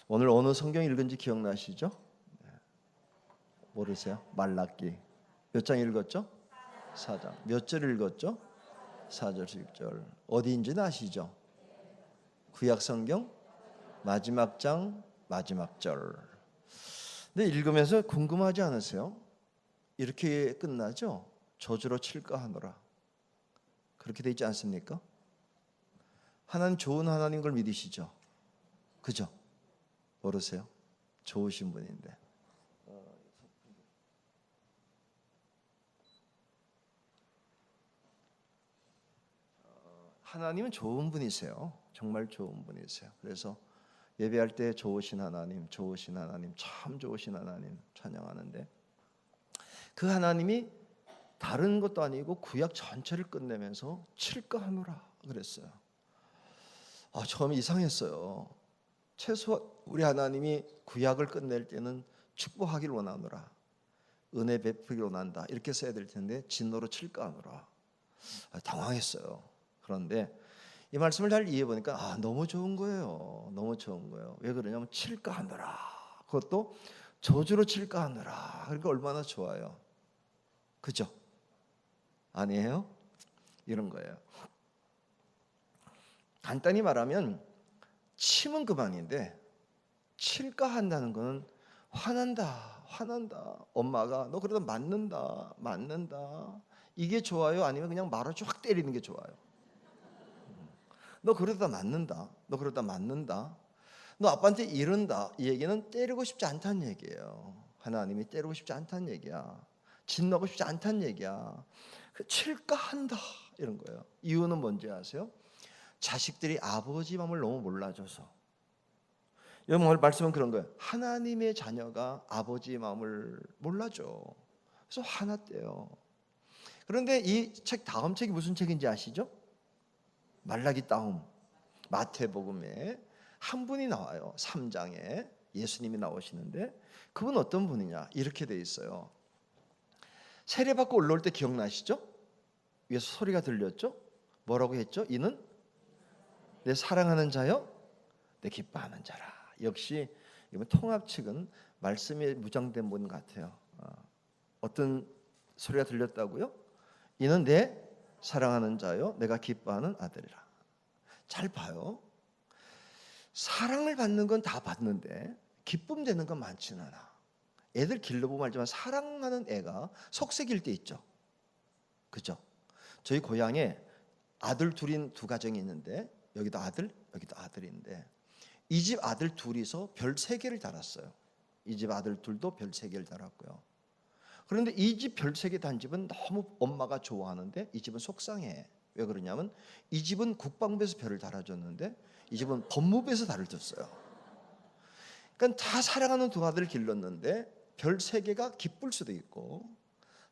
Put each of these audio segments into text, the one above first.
오늘 어느 성경 읽은지 기억나시죠? 모르세요? 말라기 몇 장 읽었죠? 4장. 몇 절 읽었죠? 4절, 6절. 어디인지는 아시죠? 구약 성경 마지막 장 마지막 절. 근데 읽으면서 궁금하지 않으세요? 이렇게 끝나죠? 저주로 칠까 하노라. 그렇게 되어 있지 않습니까? 하나님 좋은 하나님 걸 믿으시죠? 그죠? 모르세요? 좋으신 분인데. 하나님은 좋은 분이세요. 정말 좋은 분이세요. 그래서 예배할 때 좋으신 하나님, 좋으신 하나님, 참 좋으신 하나님 찬양하는데, 그 하나님이 다른 것도 아니고 구약 전체를 끝내면서 칠까 하노라 그랬어요. 처음에 이상했어요. 최소 우리 하나님이 구약을 끝낼 때는 축복하기를 원하노라, 은혜 베푸기를 원한다 이렇게 써야 될 텐데 진노로 칠까 하노라. 당황했어요. 그런데 이 말씀을 잘 이해해 보니까 너무 좋은 거예요. 너무 좋은 거예요. 왜 그러냐면 칠까 하노라, 그것도 저주로 칠까 하노라. 그러니까 얼마나 좋아요. 그죠? 아니에요? 이런 거예요. 간단히 말하면 침은 그만인데 칠까 한다는 것은 화난다, 화난다. 엄마가 너 그러다 맞는다, 맞는다. 이게 좋아요? 아니면 그냥 말을 쫙 때리는 게 좋아요? 너 그러다 맞는다, 너 그러다 맞는다. 너 아빠한테 이른다. 이 얘기는 때리고 싶지 않다는 얘기예요. 하나님이 때리고 싶지 않다는 얘기야. 진노하고 싶지 않다는 얘기야. 칠까 한다 이런 거예요. 이유는 뭔지 아세요? 자식들이 아버지 마음을 너무 몰라줘서. 여러분 오늘 말씀은 그런 거예요. 하나님의 자녀가 아버지의 마음을 몰라줘. 그래서 화났대요. 그런데 이 책 다음 책이 무슨 책인지 아시죠? 말라기 다음 마태복음에 한 분이 나와요. 3장에 예수님이 나오시는데 그분 어떤 분이냐? 이렇게 돼 있어요. 세례받고 올라올 때 기억나시죠? 위에서 소리가 들렸죠? 뭐라고 했죠? 이는 내 사랑하는 자요, 내 기뻐하는 자라. 역시 이번 통합 측은 말씀에 무장된 분 같아요. 어떤 소리가 들렸다고요? 이는 내 사랑하는 자요, 내가 기뻐하는 아들이라. 잘 봐요. 사랑을 받는 건 다 받는데 기쁨 되는 건 많지는 않아. 애들 길러보면 알지만 사랑하는 애가 속색일 때 있죠. 그죠? 저희 고향에 아들 둘인 두 가정이 있는데 여기도 아들, 여기도 아들인데 이 집 아들 둘이서 별 3개를 달았어요. 이 집 아들 둘도 별 3개를 달았고요. 그런데 이 집 별 3개 단 집은 너무 엄마가 좋아하는데 이 집은 속상해. 왜 그러냐면 이 집은 국방부에서 별을 달아줬는데 이 집은 법무부에서 달을 줬어요. 그러니까 다 사랑하는 두 아들을 길렀는데 별 3개가 기쁠 수도 있고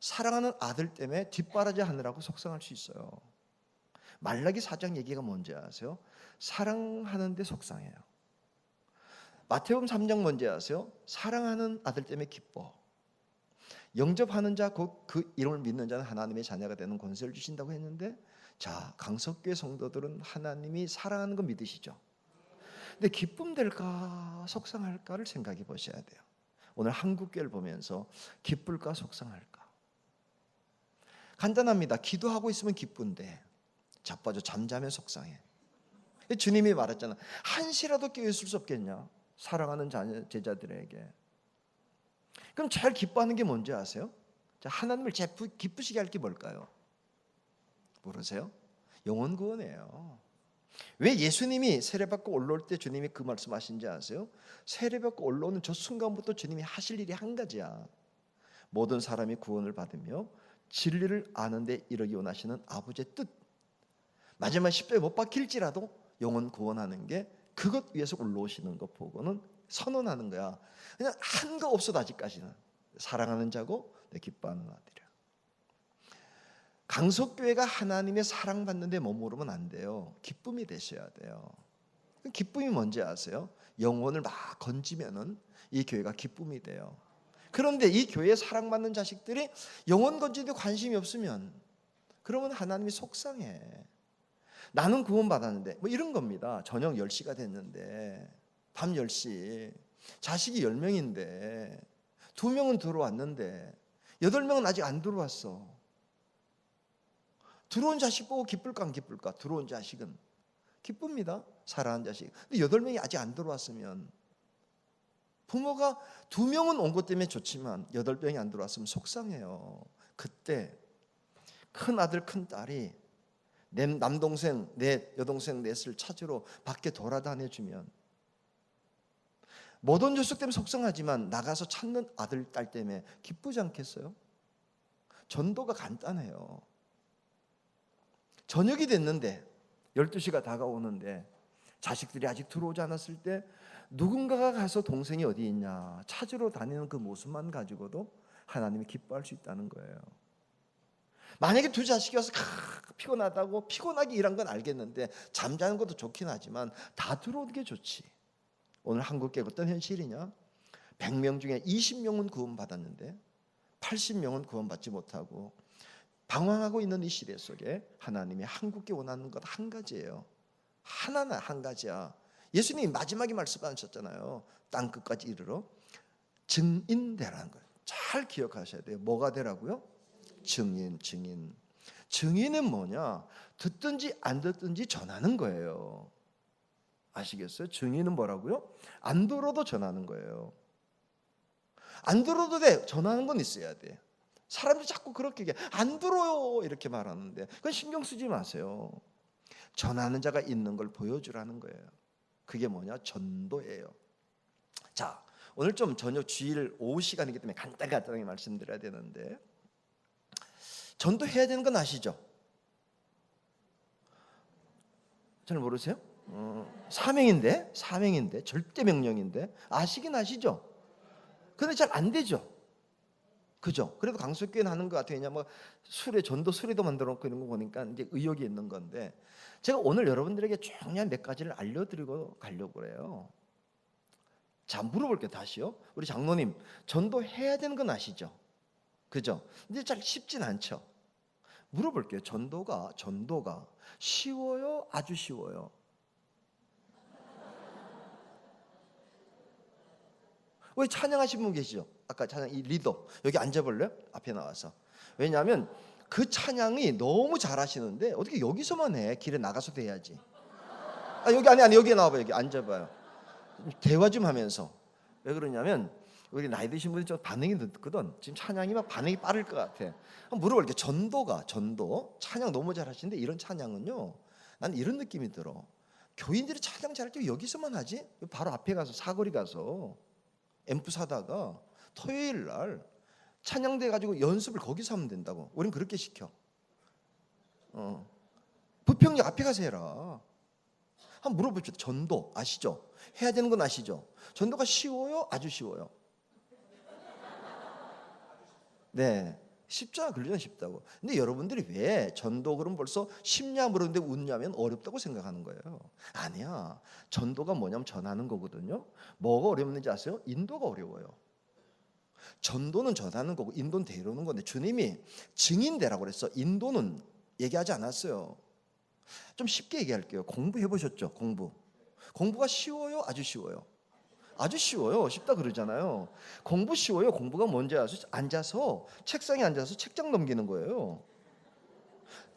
사랑하는 아들 때문에 뒷바라지 하느라고 속상할 수 있어요. 말라기 4장 얘기가 뭔지 아세요? 사랑하는데 속상해요. 마태복음 3장 뭔지 아세요? 사랑하는 아들 때문에 기뻐. 영접하는 자, 곧 그 이름을 믿는 자는 하나님의 자녀가 되는 권세를 주신다고 했는데, 자, 강석교회 성도들은 하나님이 사랑하는 거 믿으시죠? 근데 기쁨 될까 속상할까를 생각해 보셔야 돼요. 오늘 한국교회를 보면서 기쁠까 속상할까? 간단합니다. 기도하고 있으면 기쁜데 자빠져 잠자면 속상해. 주님이 말했잖아. 한시라도 깨어 있을 수 없겠냐? 사랑하는 제자들에게. 그럼 제일 기뻐하는 게 뭔지 아세요? 하나님을 기쁘시게 할 게 뭘까요? 모르세요? 영혼 구원이에요. 왜 예수님이 세례받고 올라올 때 주님이 그 말씀하신지 아세요? 세례받고 올라오는 저 순간부터 주님이 하실 일이 한 가지야. 모든 사람이 구원을 받으며 진리를 아는 데 이르기 원하시는 아버지의 뜻. 마지막 십자가에 못 박힐지라도 영혼 구원하는 게 그것 위해서 올라오시는 것 보고는 선언하는 거야. 그냥 한 거 없어도 아직까지는 사랑하는 자고 내 기뻐하는 아들이야. 강석교회가 하나님의 사랑받는 데 머무르면 안 돼요. 기쁨이 되셔야 돼요. 기쁨이 뭔지 아세요? 영혼을 막 건지면은 이 교회가 기쁨이 돼요. 그런데 이 교회에 사랑받는 자식들이 영혼 건지는데 관심이 없으면 그러면 하나님이 속상해. 나는 구원받았는데 뭐 이런 겁니다. 저녁 10시가 됐는데 밤 10시 자식이 10명인데 2명은 들어왔는데 8명은 아직 안 들어왔어. 들어온 자식 보고 기쁠까 안 기쁠까? 들어온 자식은 기쁩니다. 사랑하는 자식. 근데 8명이 아직 안 들어왔으면, 부모가 2명은 온 것 때문에 좋지만 8명이 안 들어왔으면 속상해요. 그때 큰 아들 큰 딸이 내 남동생 내 여동생 넷을 찾으러 밖에 돌아다녀주면 못 온 녀석 때문에 속상하지만 나가서 찾는 아들 딸 때문에 기쁘지 않겠어요? 전도가 간단해요. 저녁이 됐는데 12시가 다가오는데 자식들이 아직 들어오지 않았을 때 누군가가 가서 동생이 어디 있냐 찾으러 다니는 그 모습만 가지고도 하나님이 기뻐할 수 있다는 거예요. 만약에 두 자식이 와서 피곤하다고, 피곤하게 일한 건 알겠는데 잠자는 것도 좋긴 하지만 다 들어오는 게 좋지. 오늘 한국교회 어떤 현실이냐? 100명 중에 20명은 구원받았는데 80명은 구원받지 못하고 방황하고 있는 이 시대 속에 하나님이 한국교회 원하는 것 한 가지예요. 하나나 한 가지야. 예수님이 마지막에 말씀하셨잖아요. 땅끝까지 이르러 증인 되라는 거예요. 잘 기억하셔야 돼요. 뭐가 되라고요? 증인. 증인은 뭐냐? 듣든지 안 듣든지 전하는 거예요. 아시겠어요? 증인은 뭐라고요? 안 들어도 전하는 거예요. 안 들어도 돼. 전하는 건 있어야 돼. 사람들이 자꾸 그렇게 얘기해. 안 들어요 이렇게 말하는데 그건 신경 쓰지 마세요. 전하는 자가 있는 걸 보여주라는 거예요. 그게 뭐냐? 전도예요. 자, 오늘 좀 저녁 주일 오후 시간이기 때문에 간단하게 말씀드려야 되는데, 전도해야 되는 건 아시죠? 잘 모르세요? 사명인데 절대 명령인데 아시긴 아시죠? 근데 잘 안 되죠. 그죠? 그래도 강수교회는 하는 것 같아요. 왜냐면 술에 전도 수레도 만들어 놓고 이런 거 보니까 이제 의욕이 있는 건데, 제가 오늘 여러분들에게 중요한 몇 가지를 알려드리고 가려고 그래요. 자, 물어볼게요. 다시요. 우리 장로님, 전도해야 되는 건 아시죠? 그죠? 근데 잘 쉽진 않죠. 물어볼게요. 전도가 쉬워요? 아주 쉬워요? 왜 찬양하신 분 계시죠? 아까 찬양 이 리더 여기 앉아볼래요? 앞에 나와서. 왜냐하면 그 찬양이 너무 잘하시는데 어떻게 여기서만 해? 길에 나가서도 해야지. 여기 아니 여기 나와봐요. 여기 앉아봐요. 대화 좀 하면서. 왜 그러냐면 우리 나이 드신 분이 좀 반응이 늦거든. 지금 찬양이 막 반응이 빠를 것 같아. 한번 물어볼게요. 전도 찬양 너무 잘하시는데 이런 찬양은요, 난 이런 느낌이 들어. 교인들이 찬양 잘할 때 여기서만 하지? 바로 앞에 가서 사거리 가서 앰프 사다가 토요일 날 찬양대 가지고 연습을 거기서 하면 된다고. 우린 그렇게 시켜. 부평역 앞에 가서 해라. 한번 물어봅시다. 전도 아시죠? 해야 되는 건 아시죠? 전도가 쉬워요? 아주 쉬워요? 네, 쉽잖아. 그러잖아, 쉽다고. 근데 여러분들이 왜 전도 그럼 벌써 쉽냐 물었는데 웃냐면 어렵다고 생각하는 거예요. 아니야. 전도가 뭐냐면 전하는 거거든요. 뭐가 어렵는지 아세요? 인도가 어려워요. 전도는 전하는 거고 인도는 데려오는 건데, 주님이 증인되라고 그랬어. 인도는 얘기하지 않았어요. 좀 쉽게 얘기할게요. 공부해 보셨죠? 공부가 쉬워요? 아주 쉬워요? 아주 쉬워요. 쉽다 그러잖아요. 공부 쉬워요. 공부가 뭔지 아세요? 앉아서 책상에 앉아서 책장 넘기는 거예요.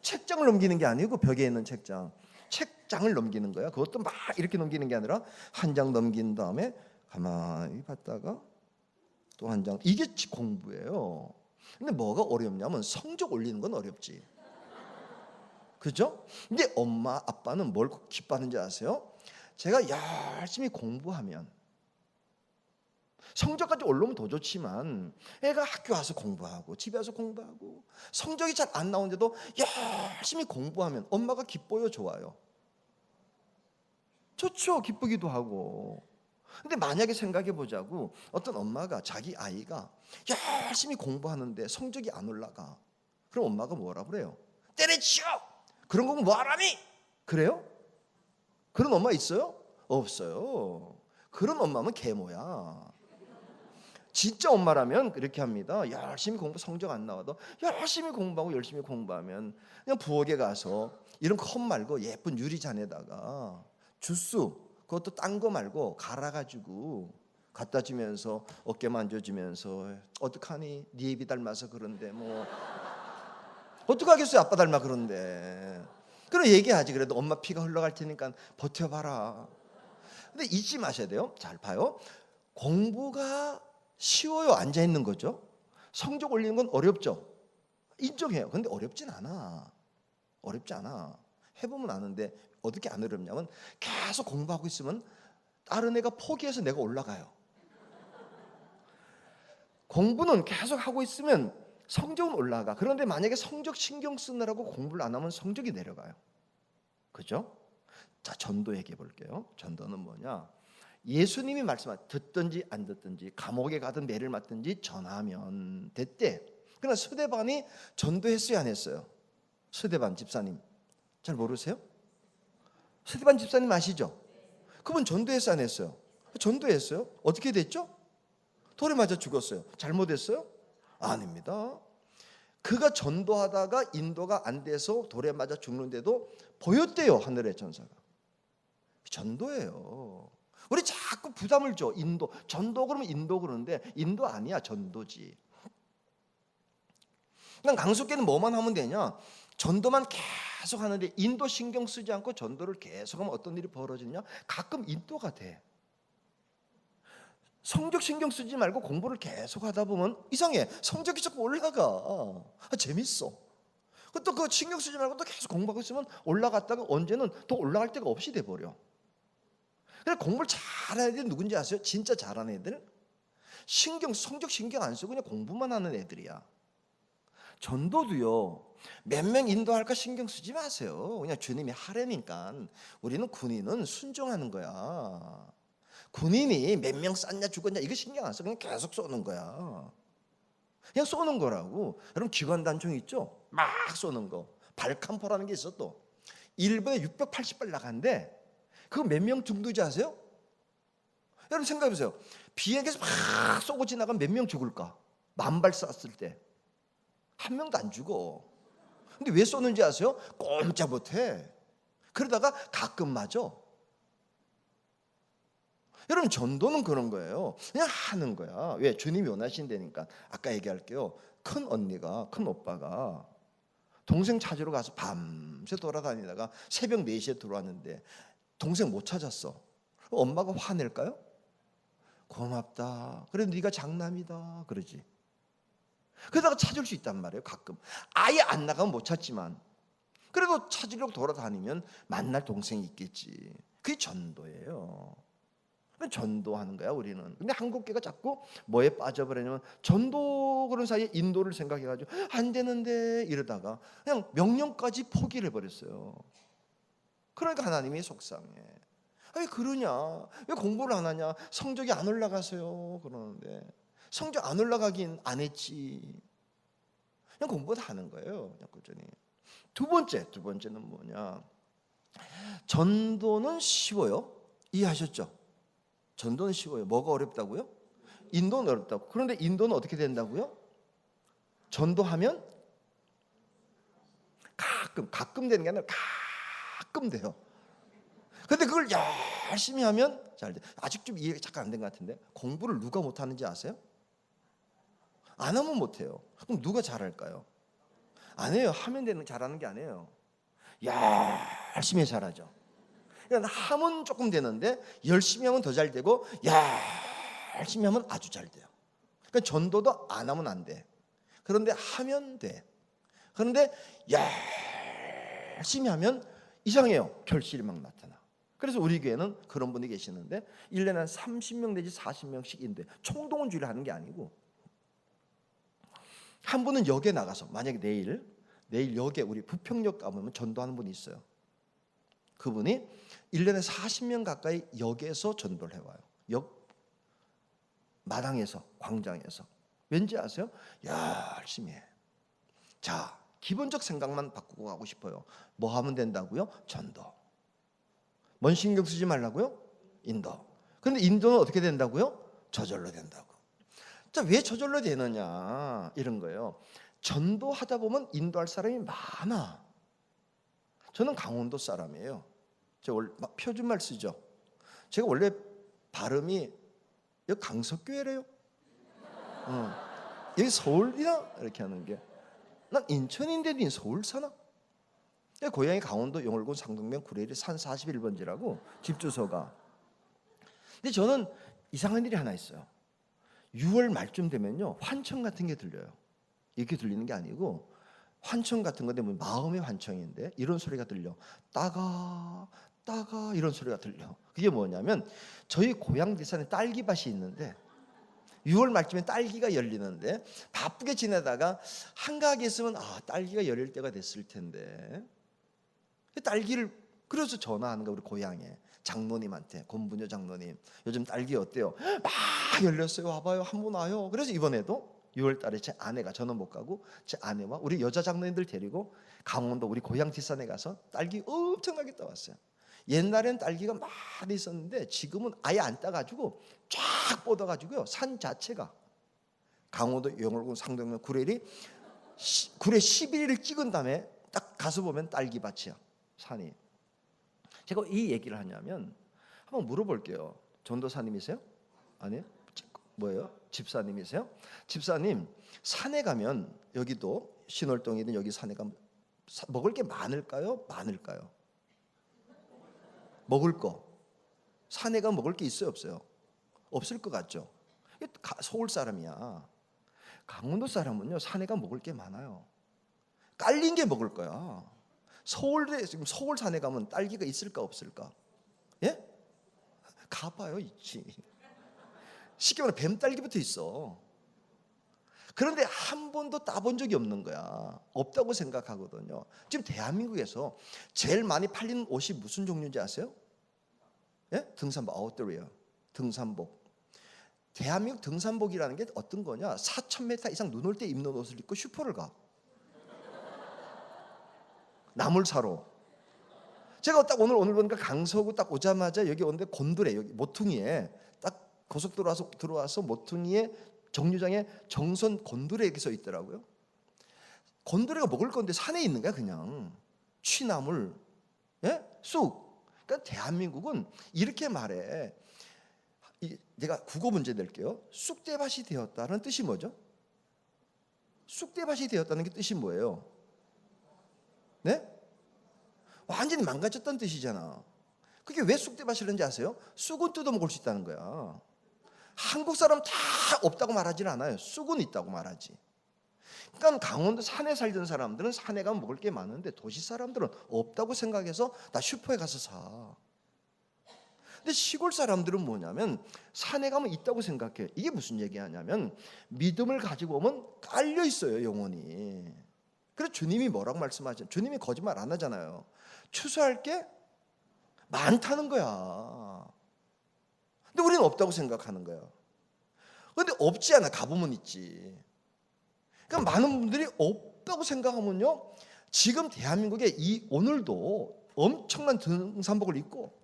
책장을 넘기는 게 아니고 벽에 있는 책장을 넘기는 거야. 그것도 막 이렇게 넘기는 게 아니라 한 장 넘긴 다음에 가만히 봤다가 또 한 장. 이게 공부예요. 근데 뭐가 어렵냐면 성적 올리는 건 어렵지. 그죠? 근데 엄마 아빠는 뭘 기뻐하는지 아세요? 제가 열심히 공부하면 성적까지 올라오면 더 좋지만 애가 학교 와서 공부하고 집에 와서 공부하고 성적이 잘 안 나오는데도 열심히 공부하면 엄마가 기뻐요, 좋아요? 좋죠. 기쁘기도 하고. 근데 만약에 생각해 보자고, 어떤 엄마가 자기 아이가 열심히 공부하는데 성적이 안 올라가. 그럼 엄마가 뭐라 그래요? 때려치워! 그런 거면 뭐하라니? 그래요? 그런 엄마 있어요? 없어요. 그런 엄마면 계모야. 진짜 엄마라면 이렇게 합니다. 열심히 성적 안 나와도 열심히 공부하고 열심히 공부하면 그냥 부엌에 가서 이런 컵 말고 예쁜 유리잔에다가 주스, 그것도 딴 거 말고 갈아가지고 갖다 주면서 어깨 만져주면서 어떡하니? 네 입이 닮아서 그런데 뭐 어떡하겠어요? 아빠 닮아 그런데. 그럼 얘기하지. 그래도 엄마 피가 흘러갈 테니까 버텨봐라. 근데 잊지 마셔야 돼요. 잘 봐요. 공부가 쉬워요? 앉아있는 거죠? 성적 올리는 건 어렵죠? 인정해요. 근데 어렵진 않아. 어렵지 않아. 해보면 아는데 어떻게 안 어렵냐면 계속 공부하고 있으면 다른 애가 포기해서 내가 올라가요. 공부는 계속 하고 있으면 성적은 올라가. 그런데 만약에 성적 신경 쓰느라고 공부를 안 하면 성적이 내려가요. 그죠? 자, 전도 얘기해 볼게요. 전도는 뭐냐? 예수님이 말씀하신 듣든지 안 듣든지 감옥에 가든 매를 맞든지 전하면 됐대. 그러나 스데반이 전도했어요, 안 했어요? 스데반 집사님 잘 모르세요? 스데반 집사님 아시죠? 그분 전도했어요, 안 했어요? 전도했어요. 어떻게 됐죠? 돌에 맞아 죽었어요. 잘못했어요? 아닙니다. 그가 전도하다가 인도가 안 돼서 돌에 맞아 죽는데도 보였대요, 하늘의 천사가. 전도예요. 우리 자꾸 부담을 줘. 인도, 전도 그러면 인도 그러는데 인도 아니야, 전도지. 그냥 강속기는 뭐만 하면 되냐? 전도만 계속 하는데 인도 신경 쓰지 않고 전도를 계속하면 어떤 일이 벌어지냐? 가끔 인도가 돼. 성적 신경 쓰지 말고 공부를 계속 하다 보면 이상해. 성적이 자꾸 올라가. 재밌어. 또 그 신경 쓰지 말고 또 계속 공부하고 있으면 올라갔다가 언제는 또 올라갈 데가 없이 돼버려. 그래서 공부를 잘하는 애들이 누군지 아세요? 진짜 잘하는 애들? 성적 신경 안 쓰고 그냥 공부만 하는 애들이야. 전도도요, 몇 명 인도할까 신경 쓰지 마세요. 그냥 주님이 하려니까. 우리는 군인은 순종하는 거야. 군인이 몇 명 쐈냐 죽었냐 이거 신경 안 써. 그냥 계속 쏘는 거야. 그냥 쏘는 거라고. 여러분 기관단총 있죠? 막 쏘는 거. 발칸포라는 게 있어 또. 1분에 680발 나간대. 그거 몇 명 죽는지 아세요? 여러분 생각해보세요. 비행기에서 막 쏘고 지나가면 몇 명 죽을까? 10,000발 쐈을 때 한 명도 안 죽어. 근데 왜 쏘는지 아세요? 꼼짝 못해. 그러다가 가끔 맞아. 여러분 전도는 그런 거예요. 그냥 하는 거야. 왜? 주님이 원하신다니까. 아까 얘기할게요. 큰 언니가, 큰 오빠가 동생 찾으러 가서 밤새 돌아다니다가 새벽 4시에 들어왔는데 동생 못 찾았어. 엄마가 화낼까요? 고맙다. 그래 네가 장남이다. 그러지. 그러다가 찾을 수 있단 말이에요. 가끔. 아예 안 나가면 못 찾지만 그래도 찾으려고 돌아다니면 만날 동생이 있겠지. 그게 전도예요. 전도하는 거야 우리는. 근데 한국교가 자꾸 뭐에 빠져버리냐면 전도 그런 사이에 인도를 생각해가지고 안 되는데 이러다가 그냥 명령까지 포기를 해버렸어요. 그러니까 하나님이 속상해. 왜 그러냐? 왜 공부를 안 하냐? 성적이 안 올라가세요. 그러는데 성적 안 올라가긴 안 했지. 그냥 공부 다 하는 거예요. 그냥 꾸준히. 두 번째는 뭐냐? 전도는 쉬워요. 이해하셨죠? 전도는 쉬워요. 뭐가 어렵다고요? 인도는 어렵다고. 그런데 인도는 어떻게 된다고요? 전도하면 가끔 되는 게 아니라 가끔 돼요. 근데 그걸 열심히 하면 잘 돼. 아직 좀 이해가 잠깐 안 된 것 같은데 공부를 누가 못하는지 아세요? 안 하면 못해요. 그럼 누가 잘할까요? 안 해요. 하면 잘하는 게 아니에요. 열심히 잘하죠. 그러니까 하면 조금 되는데 열심히 하면 더 잘 되고 열심히 하면 아주 잘 돼요. 그러니까 전도도 안 하면 안 돼. 그런데 하면 돼. 그런데 열심히 하면 이상해요. 결실이 막 나타나. 그래서 우리 교회는 그런 분이 계시는데 1년에 한 30명 내지 40명씩 인도해. 총동원주의를 하는 게 아니고 한 분은 역에 나가서 만약에 내일 역에 우리 부평역 가보면 전도하는 분이 있어요. 그분이 1년에 40명 가까이 역에서 전도를 해와요. 역 마당에서 광장에서. 왠지 아세요? 열심히 해. 자, 기본적 생각만 바꾸고 가고 싶어요. 뭐 하면 된다고요? 전도. 뭔 신경 쓰지 말라고요? 인도. 근데 인도는 어떻게 된다고요? 저절로 된다고. 자, 왜 저절로 되느냐? 이런 거예요. 전도하다 보면 인도할 사람이 많아. 저는 강원도 사람이에요. 제가 원래 표준말 쓰죠. 제가 원래 발음이 여기 강석교회래요. 여기 서울이나 이렇게 하는 게, 난 인천인데 니 서울 사나? 고향이 강원도 영월군 상동면 구례리 산 41번지라고 집 주소가. 근데 저는 이상한 일이 하나 있어요. 6월 말쯤 되면요, 환청 같은 게 들려요. 이렇게 들리는 게 아니고 환청 같은 건데 뭐 마음의 환청인데 이런 소리가 들려. 따가 이런 소리가 들려. 그게 뭐냐면 저희 고향 뒷산에 딸기밭이 있는데 6월 말쯤에 딸기가 열리는데 바쁘게 지내다가 한가하게 있으면 딸기가 열릴 때가 됐을 텐데 딸기를, 그래서 전화하는 거야 우리 고향에 장로님한테. 권분여 장로님, 요즘 딸기 어때요? 막 열렸어요. 와봐요. 한번 와요. 그래서 이번에도 6월 달에 제 아내가, 저는 못 가고 제 아내와 우리 여자 장로님들 데리고 강원도 우리 고향 뒷산에 가서 딸기 엄청나게 따왔어요. 옛날엔 딸기가 많이 있었는데 지금은 아예 안 따가지고 쫙 뻗어가지고요, 산 자체가 강원도 영월군 상동면 구례리 구례 11일을 찍은 다음에 딱 가서 보면 딸기밭이야, 산이. 제가 이 얘기를 하냐면 한번 물어볼게요. 전도사님이세요? 아니요? 뭐예요? 집사님이세요? 집사님, 산에 가면, 여기도 신월동이든 여기 산에 가면 먹을 게 많을까요? 많을까요? 먹을 거. 산에 가면 먹을 게 있어요, 없어요? 없을 것 같죠? 서울 사람이야. 강원도 사람은요, 산에 가면 먹을 게 많아요. 깔린 게 먹을 거야. 서울에, 지금 서울 산에 가면 딸기가 있을까 없을까? 예? 가봐요. 있지. 쉽게 말해 뱀딸기부터 있어. 그런데 한 번도 따본 적이 없는 거야. 없다고 생각하거든요. 지금 대한민국에서 제일 많이 팔리는 옷이 무슨 종류인지 아세요? 예? 등산복, 아웃도어예요. 등산복. 대한민국 등산복이라는 게 어떤 거냐? 4,000m 이상 눈 올 때 입는 옷을 입고 슈퍼를 가. 나물 사러. 제가 딱 오늘 보니까 강서구 딱 오자마자 여기 오는데 곤드레, 여기 모퉁이에 딱 고속도로 들어와서 모퉁이에 정류장에 정선 곤드레 이렇게 써 있더라고요. 곤드레가 먹을 건데 산에 있는 거야, 그냥. 취나물, 예? 쑥. 그러니까 대한민국은 이렇게 말해. 내가 국어 문제 낼게요. 쑥대밭이 되었다는 뜻이 뭐죠? 쑥대밭이 되었다는 게 뜻이 뭐예요? 네? 완전히 망가졌다는 뜻이잖아. 그게 왜 쑥대밭이라는지 아세요? 쑥은 뜯어 먹을 수 있다는 거야. 한국 사람 다 없다고 말하지는 않아요. 쑥은 있다고 말하지. 그러니까 강원도 산에 살던 사람들은 산에 가면 먹을 게 많은데 도시 사람들은 없다고 생각해서 나 슈퍼에 가서 사. 근데 시골 사람들은 뭐냐면 산에 가면 있다고 생각해. 이게 무슨 얘기하냐면 믿음을 가지고 오면 깔려 있어요, 영혼이. 그래서 주님이 뭐라고 말씀하죠? 주님이 거짓말 안 하잖아요. 추수할 게 많다는 거야. 근데 우리는 없다고 생각하는 거야. 근데 없지 않아. 가보면 있지. 그러니까 많은 분들이 없다고 생각하면요, 지금 대한민국에 오늘도 엄청난 등산복을 입고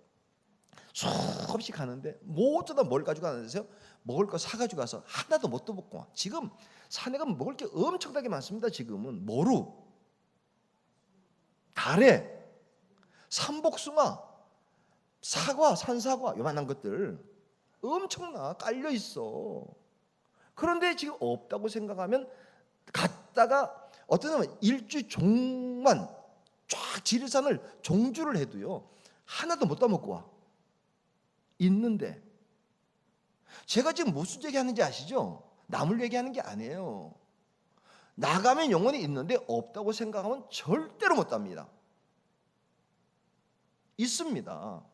수없이 가는데 뭐 어쩌다 뭘 가지고 가는데요? 먹을 거 사가지고 가서 하나도 못 먹고 와. 지금 산에 가면 먹을 게 엄청나게 많습니다. 지금은 모루, 다래, 삼복숭아, 사과, 산사과, 요만한 것들 엄청나 깔려 있어. 그런데 지금 없다고 생각하면 갔다가 어떤 사람은 일주 종만 쫙 지리산을 종주를 해도요 하나도 못 따먹고 와. 있는데 제가 지금 무슨 얘기하는지 아시죠? 남을 얘기하는 게 아니에요. 나가면 영혼이 있는데 없다고 생각하면 절대로 못 답니다. 있습니다.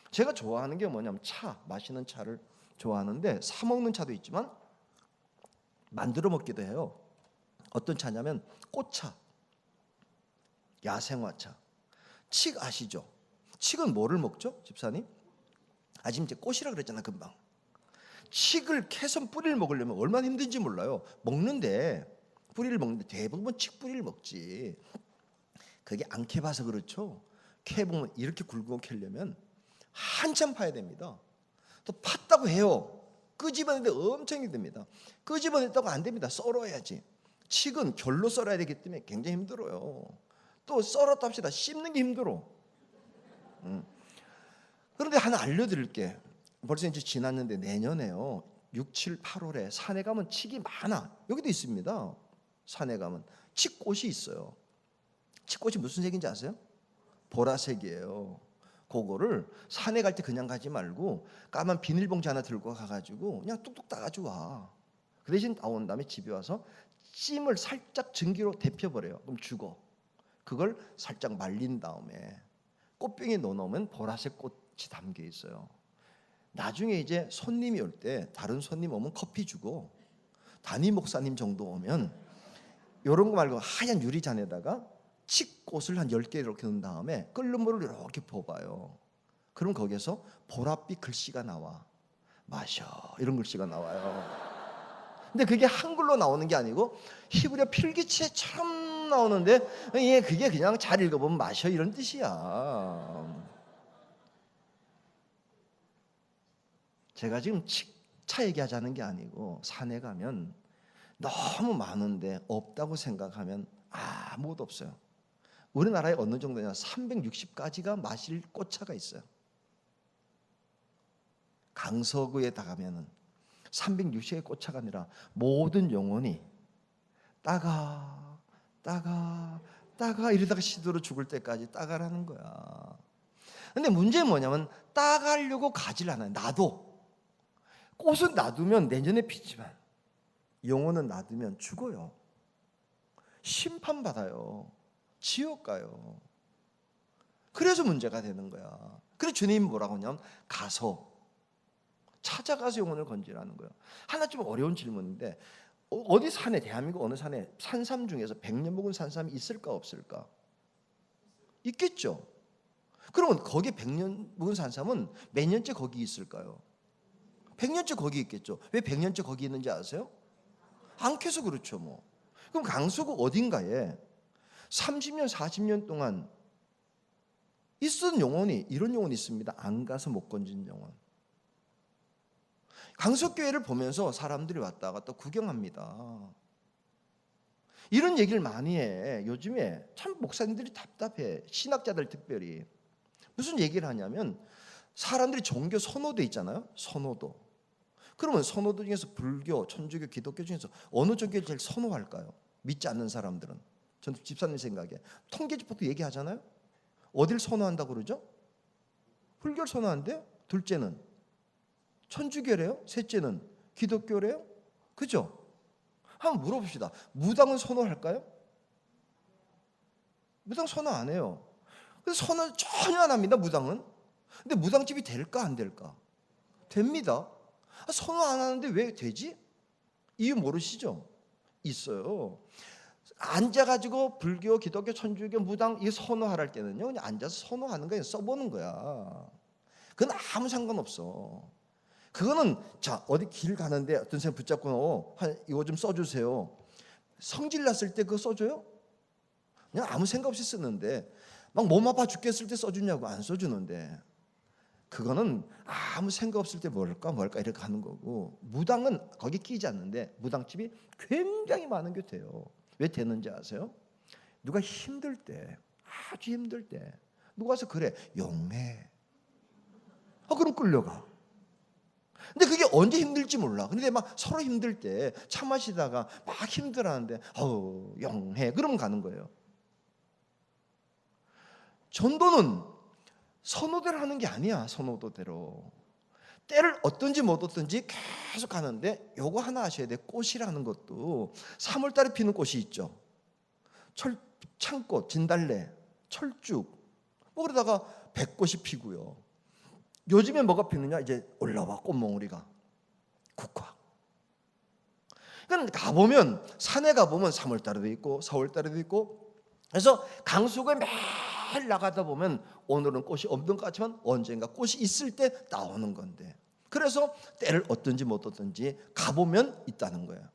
제가 좋아하는 게 뭐냐면 차, 마시는 차를 좋아하는데 사 먹는 차도 있지만 만들어 먹기도 해요. 어떤 차냐면 꽃차, 야생화차. 칡 아시죠? 칡은 뭐를 먹죠, 집사님? 지금 이제 꽃이라 그랬잖아 금방. 칡을 캐서 뿌리를 먹으려면 얼마나 힘든지 몰라요. 뿌리를 먹는데 대부분 칡 뿌리를 먹지. 그게 안 캐봐서 그렇죠. 캐보면 이렇게 굵은 거 캐려면 한참 파야 됩니다. 또 팠다고 해요. 끄집어내는데 엄청 힘듭니다. 끄집어냈다고 안 됩니다. 썰어야지. 칡은 결로 썰어야 되기 때문에 굉장히 힘들어요. 또 썰었다 합시다. 씹는 게 힘들어. 그런데 하나 알려드릴게. 벌써 이제 지났는데 내년에요. 6, 7, 8월에 산에 가면 칡이 많아. 여기도 있습니다. 산에 가면 칡꽃이 있어요. 칡꽃이 무슨 색인지 아세요? 보라색이에요. 그거를 산에 갈 때 그냥 가지 말고 까만 비닐봉지 하나 들고 가가지고 그냥 뚝뚝 따가지고 와. 그 대신 나온 다음에 집에 와서 찜을 살짝 증기로 데펴버려요. 그럼 죽어. 그걸 살짝 말린 다음에 꽃병에 넣어놓으면 보라색 꽃이 담겨 있어요. 나중에 이제 손님이 올 때 다른 손님 오면 커피 주고, 담임 목사님 정도 오면 이런 거 말고 하얀 유리잔에다가 칡꽃을 한 10개 이렇게 넣은 다음에 끓는 물을 이렇게 부어봐요. 그럼 거기에서 보랏빛 글씨가 나와. 마셔, 이런 글씨가 나와요. 근데 그게 한글로 나오는 게 아니고 히브리어 필기체처럼 나오는데, 그게 그냥 잘 읽어보면 마셔 이런 뜻이야. 제가 지금 칡차 얘기하자는 게 아니고 산에 가면 너무 많은데 없다고 생각하면 아무것도 없어요. 우리나라에 어느 정도냐 360가지가 마실 꽃차가 있어요. 강서구에 다 가면은 360개의 꽃차가 아니라 모든 영혼이 따가 이러다가 시들어 죽을 때까지 따가라는 거야. 근데 문제는 뭐냐면 따가려고 가지를 않아요. 꽃은 놔두면 내년에 피지만 영혼은 놔두면 죽어요. 심판받아요. 지옥 가요. 그래서 문제가 되는 거야. 그래서 주님이 뭐라고 하냐면 가서 찾아가서 영혼을 건지라는 거예요. 하나 좀 어려운 질문인데, 어디 산에, 대한민국 어느 산에 산삼 중에서 100년 묵은 산삼이 있을까 없을까? 있겠죠. 그러면 거기 100년 묵은 산삼은 몇 년째 거기 있을까요? 100년째 거기 있겠죠. 왜 100년째 거기 있는지 아세요? 안 캐서 그렇죠 뭐. 그럼 강서구 어딘가에 30년 40년 동안 있었던 영혼이, 이런 영혼이 있습니다. 안 가서 못 건진 영혼. 강석교회를 보면서 사람들이 왔다 갔다 구경합니다. 이런 얘기를 많이 해. 요즘에 참 목사님들이 답답해. 신학자들 특별히. 무슨 얘기를 하냐면 사람들이 종교 선호도 있잖아요. 선호도. 그러면 선호도 중에서 불교, 천주교, 기독교 중에서 어느 종교를 제일 선호할까요? 믿지 않는 사람들은. 저는 집사님 생각에 통계집부터 얘기하잖아요. 어딜 선호한다고 그러죠? 불교를 선호한대요. 둘째는 천주교래요. 셋째는 기독교래요. 그죠? 한번 물어봅시다. 무당은 선호할까요? 무당 선호 안 해요. 그래서 선호 전혀 안 합니다. 무당은. 근데 무당집이 될까 안 될까? 됩니다. 선호 안 하는데 왜 되지? 이유 모르시죠? 있어요. 앉아가지고 불교, 기독교, 천주교, 무당 이 선호할 때는요, 그냥 앉아서 선호하는 거예요. 써보는 거야. 그건 아무 상관없어. 그거는 자 어디 길 가는데 어떤 사람 붙잡고 이거 좀 써주세요. 성질 났을 때 그거 써줘요? 그냥 아무 생각 없이 쓰는데 막 몸 아파 죽겠을 때 써주냐고 안 써주는데, 그거는 아무 생각 없을 때 뭘까 이렇게 하는 거고, 무당은 거기 끼지 않는데 무당집이 굉장히 많은 게 돼요. 왜 되는지 아세요? 누가 힘들 때, 아주 힘들 때 누가 와서 그래 용해. 그럼 끌려가. 근데 그게 언제 힘들지 몰라. 근데 막 서로 힘들 때 차 마시다가 막 힘들어하는데 영해 그러면 가는 거예요. 전도는 선호대로 하는 게 아니야. 선호도대로 때를 얻든지 못 얻든지 계속 가는데, 요거 하나 아셔야 돼. 꽃이라는 것도 3월 달에 피는 꽃이 있죠. 창꽃, 진달래, 철쭉, 뭐 그러다가 백꽃이 피고요. 요즘에 뭐가 피느냐? 이제 올라와 꽃몽우리가 국화. 그러니까 가보면 산에 가보면 3월 달에도 있고 4월 달에도 있고, 그래서 강수구에 매일 나가다 보면 오늘은 꽃이 없는 것 같지만 언젠가 꽃이 있을 때 나오는 건데, 그래서 때를 얻든지 못 얻든지 가보면 있다는 거예요.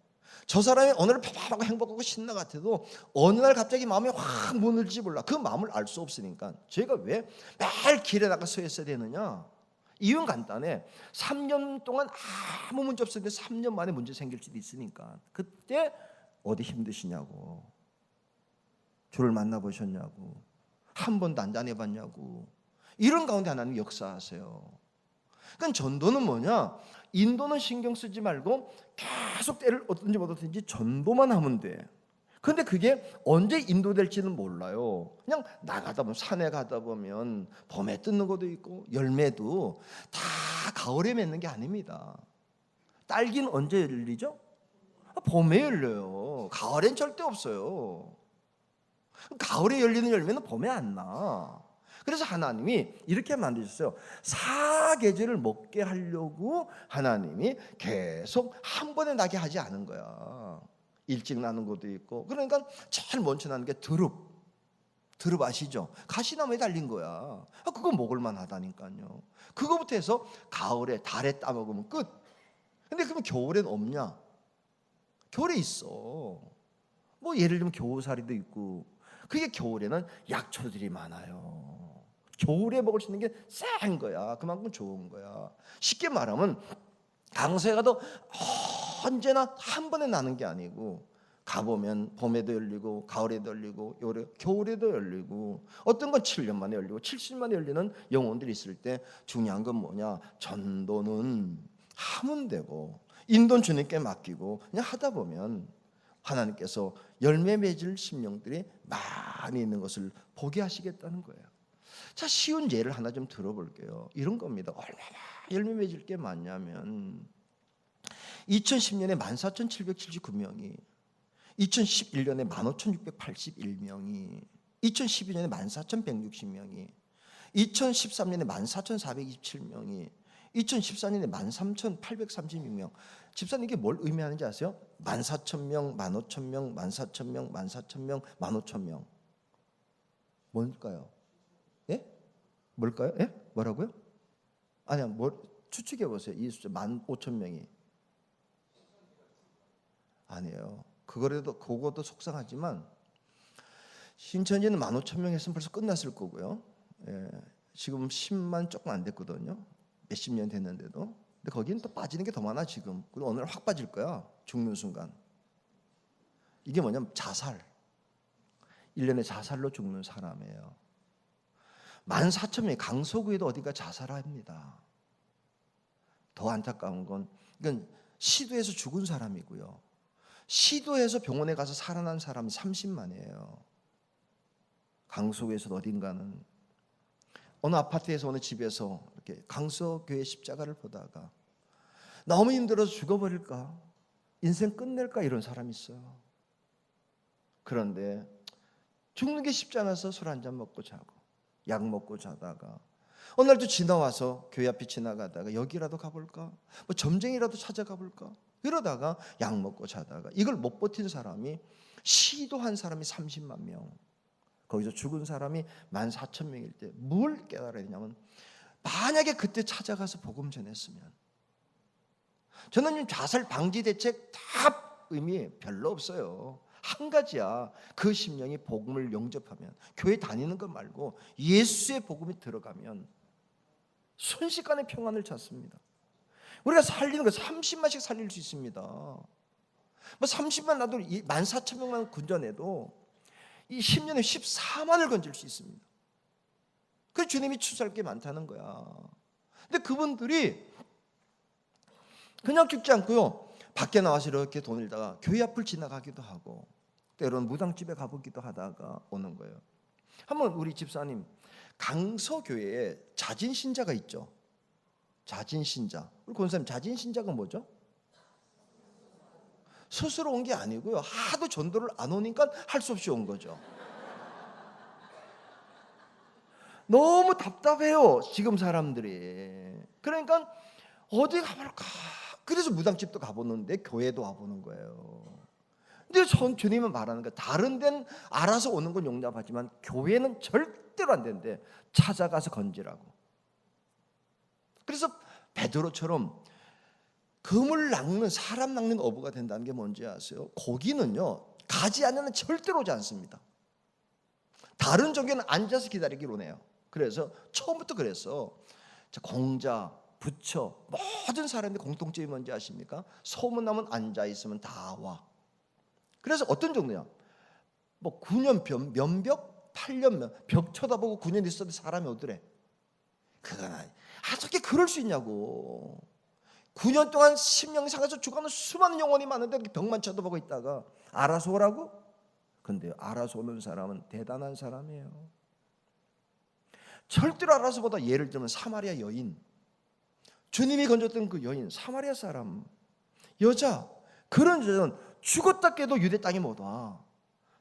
저 사람이 오늘 편안하고 행복하고 신나 같아도 어느 날 갑자기 마음이 확 무너질지 몰라. 그 마음을 알 수 없으니까 저희가 왜 매일 길에 나가 서 있어야 되느냐? 이유는 간단해. 3년 동안 아무 문제 없었는데 3년 만에 문제 생길 수도 있으니까. 그때 어디 힘드시냐고. 주를 만나보셨냐고, 한 번도 안 다녀봤냐고. 이런 가운데 하나님 역사하세요. 그러니까 전도는 뭐냐? 인도는 신경 쓰지 말고 계속 때를 어떤지 못하든지 전도만 하면 돼. 근데 그게 언제 인도될지는 몰라요. 그냥 나가다 보면, 산에 가다 보면 봄에 뜯는 것도 있고 열매도 다 가을에 맺는 게 아닙니다. 딸기는 언제 열리죠? 봄에 열려요. 가을엔 절대 없어요. 가을에 열리는 열매는 봄에 안 나. 그래서 하나님이 이렇게 만드셨어요. 사계절을 먹게 하려고 하나님이 계속 한 번에 나게 하지 않은 거야. 일찍 나는 것도 있고. 그러니까 제일 먼저 나는 게 드릅 아시죠? 가시나무에 달린 거야. 그거 먹을만 하다니까요. 그거부터 해서 가을에 달에 따먹으면 끝. 근데 그러면 겨울엔 없냐? 겨울에 있어. 뭐 예를 들면 겨우살이도 있고. 그게 겨울에는 약초들이 많아요. 겨울에 먹을 수 있는 게 싼 거야. 그만큼 좋은 거야. 쉽게 말하면 강서에 가도 언제나 한 번에 나는 게 아니고, 가보면 봄에도 열리고 가을에도 열리고 겨울에도 열리고, 어떤 건 7년 만에 열리고 70년 만에 열리는 영혼들이 있을 때 중요한 건 뭐냐? 전도는 하면 되고 인도는 주님께 맡기고 그냥 하다 보면 하나님께서 열매 맺을 심령들이 많이 있는 것을 보게 하시겠다는 거예요. 자, 쉬운 예를 하나 좀 들어볼게요. 이런 겁니다. 얼마나 열매 맺을 게 많냐면 2010년에 14,779명이, 2011년에 15,681명이, 2012년에 14,160명이, 2013년에 14,427명이, 2014년에 13,836명. 집사님 이게 뭘 의미하는지 아세요? 14,000명, 15,000명, 14,000명, 14,000명, 15,000명. 뭘까요? 예? 뭘까요? 예? 뭐라고요? 아니야, 뭐 추측해 보세요. 이 숫자 15,000명이. 아니에요. 그것도 속상하지만 신천지는 15,000명 했으면 벌써 끝났을 거고요. 예, 지금 10만 조금 안 됐거든요. 몇십 년 됐는데도. 근데 거기는 또 빠지는 게 더 많아 지금. 그리고 오늘 확 빠질 거야. 죽는 순간. 이게 뭐냐면 자살. 1년에 자살로 죽는 사람이에요. 14,000명이 강서구에도 어디가 자살합니다. 더 안타까운 건 이건 시도에서 죽은 사람이고요. 시도에서 병원에 가서 살아난 사람이 30만이에요. 강서구에서 어딘가는 어느 아파트에서 어느 집에서 이렇게 강서교회 십자가를 보다가 너무 힘들어서 죽어버릴까, 인생 끝낼까 이런 사람이 있어요. 그런데 죽는 게 쉽지 않아서 술 한잔 먹고 자고 약 먹고 자다가 어느 날도 지나와서 교회 앞에 지나가다가 여기라도 가볼까, 뭐 점쟁이라도 찾아가 볼까 이러다가 약 먹고 자다가 이걸 못 버틴 사람이, 시도한 사람이 30만 명, 거기서 죽은 사람이 14,000명일 때 뭘 깨달아야 되냐면, 만약에 그때 찾아가서 복음 전했으면, 저는 자살 방지 대책 다 의미 별로 없어요. 한 가지야. 그 심령이 복음을 영접하면, 교회 다니는 것 말고 예수의 복음이 들어가면 순식간에 평안을 찾습니다. 우리가 살리는 거 30만씩 살릴 수 있습니다. 뭐 30만 나도 14,000명만 군전해도 이 10년에 14만을 건질 수 있습니다. 그래서 주님이 추수할 게 많다는 거야. 근데 그분들이 그냥 죽지 않고요, 밖에 나와서 이렇게 돈을 다가 교회 앞을 지나가기도 하고 때로는 무당집에 가보기도 하다가 오는 거예요. 한번 우리 집사님, 강서교회에 자진신자가 있죠. 자진신자. 우리 권사님, 자진신자가 뭐죠? 스스로 온 게 아니고요, 하도 전도를 안 오니까 할 수 없이 온 거죠. 너무 답답해요 지금 사람들이. 그러니까 어디 가볼까, 그래서 무당집도 가보는데 교회도 와보는 거예요. 근데 주님은 말하는 거예요. 다른 데는 알아서 오는 건 용납하지만 교회는 절대로 안 된대. 찾아가서 건지라고. 그래서 베드로처럼 금을 낚는, 사람 낚는 어부가 된다는 게 뭔지 아세요? 고기는요, 가지 않으면 절대로 오지 않습니다. 다른 종교는 앉아서 기다리기로 해요. 그래서 처음부터 그랬어. 공자, 부처, 모든 사람들의 공통점이 뭔지 아십니까? 소문나면 앉아있으면 다 와. 그래서 어떤 종교냐, 뭐 9년 면벽, 8년 벽 쳐다보고 9년 있어도 사람이 오더래. 그건 어떻게 그럴 수 있냐고. 9년 동안 심령상에서 죽어가는 수많은 영혼이 많은데 벽만 쳐다보고 있다가 알아서 오라고? 근데 알아서 오는 사람은 대단한 사람이에요. 절대로 알아서보다 예를 들면 사마리아 여인, 주님이 건졌던 그 여인, 사마리아 사람, 여자, 그런 여자는 죽었다 깨도 유대 땅에 못 와.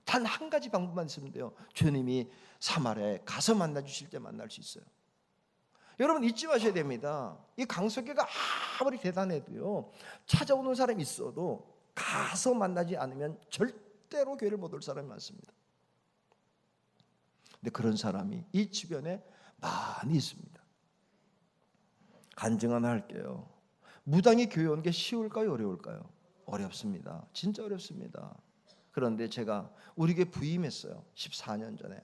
단 한 가지 방법만 있으면 돼요. 주님이 사마리아에 가서 만나 주실 때 만날 수 있어요. 여러분 잊지 마셔야 됩니다. 이 강석기가 아무리 대단해도요, 찾아오는 사람이 있어도 가서 만나지 않으면 절대로 교회를 못 올 사람이 많습니다. 근데 그런 사람이 이 주변에 많이 있습니다. 간증 하나 할게요. 무당이 교회 온 게 쉬울까요? 어려울까요? 어렵습니다. 진짜 어렵습니다. 그런데 제가 우리 교회 부임했어요. 14년 전에.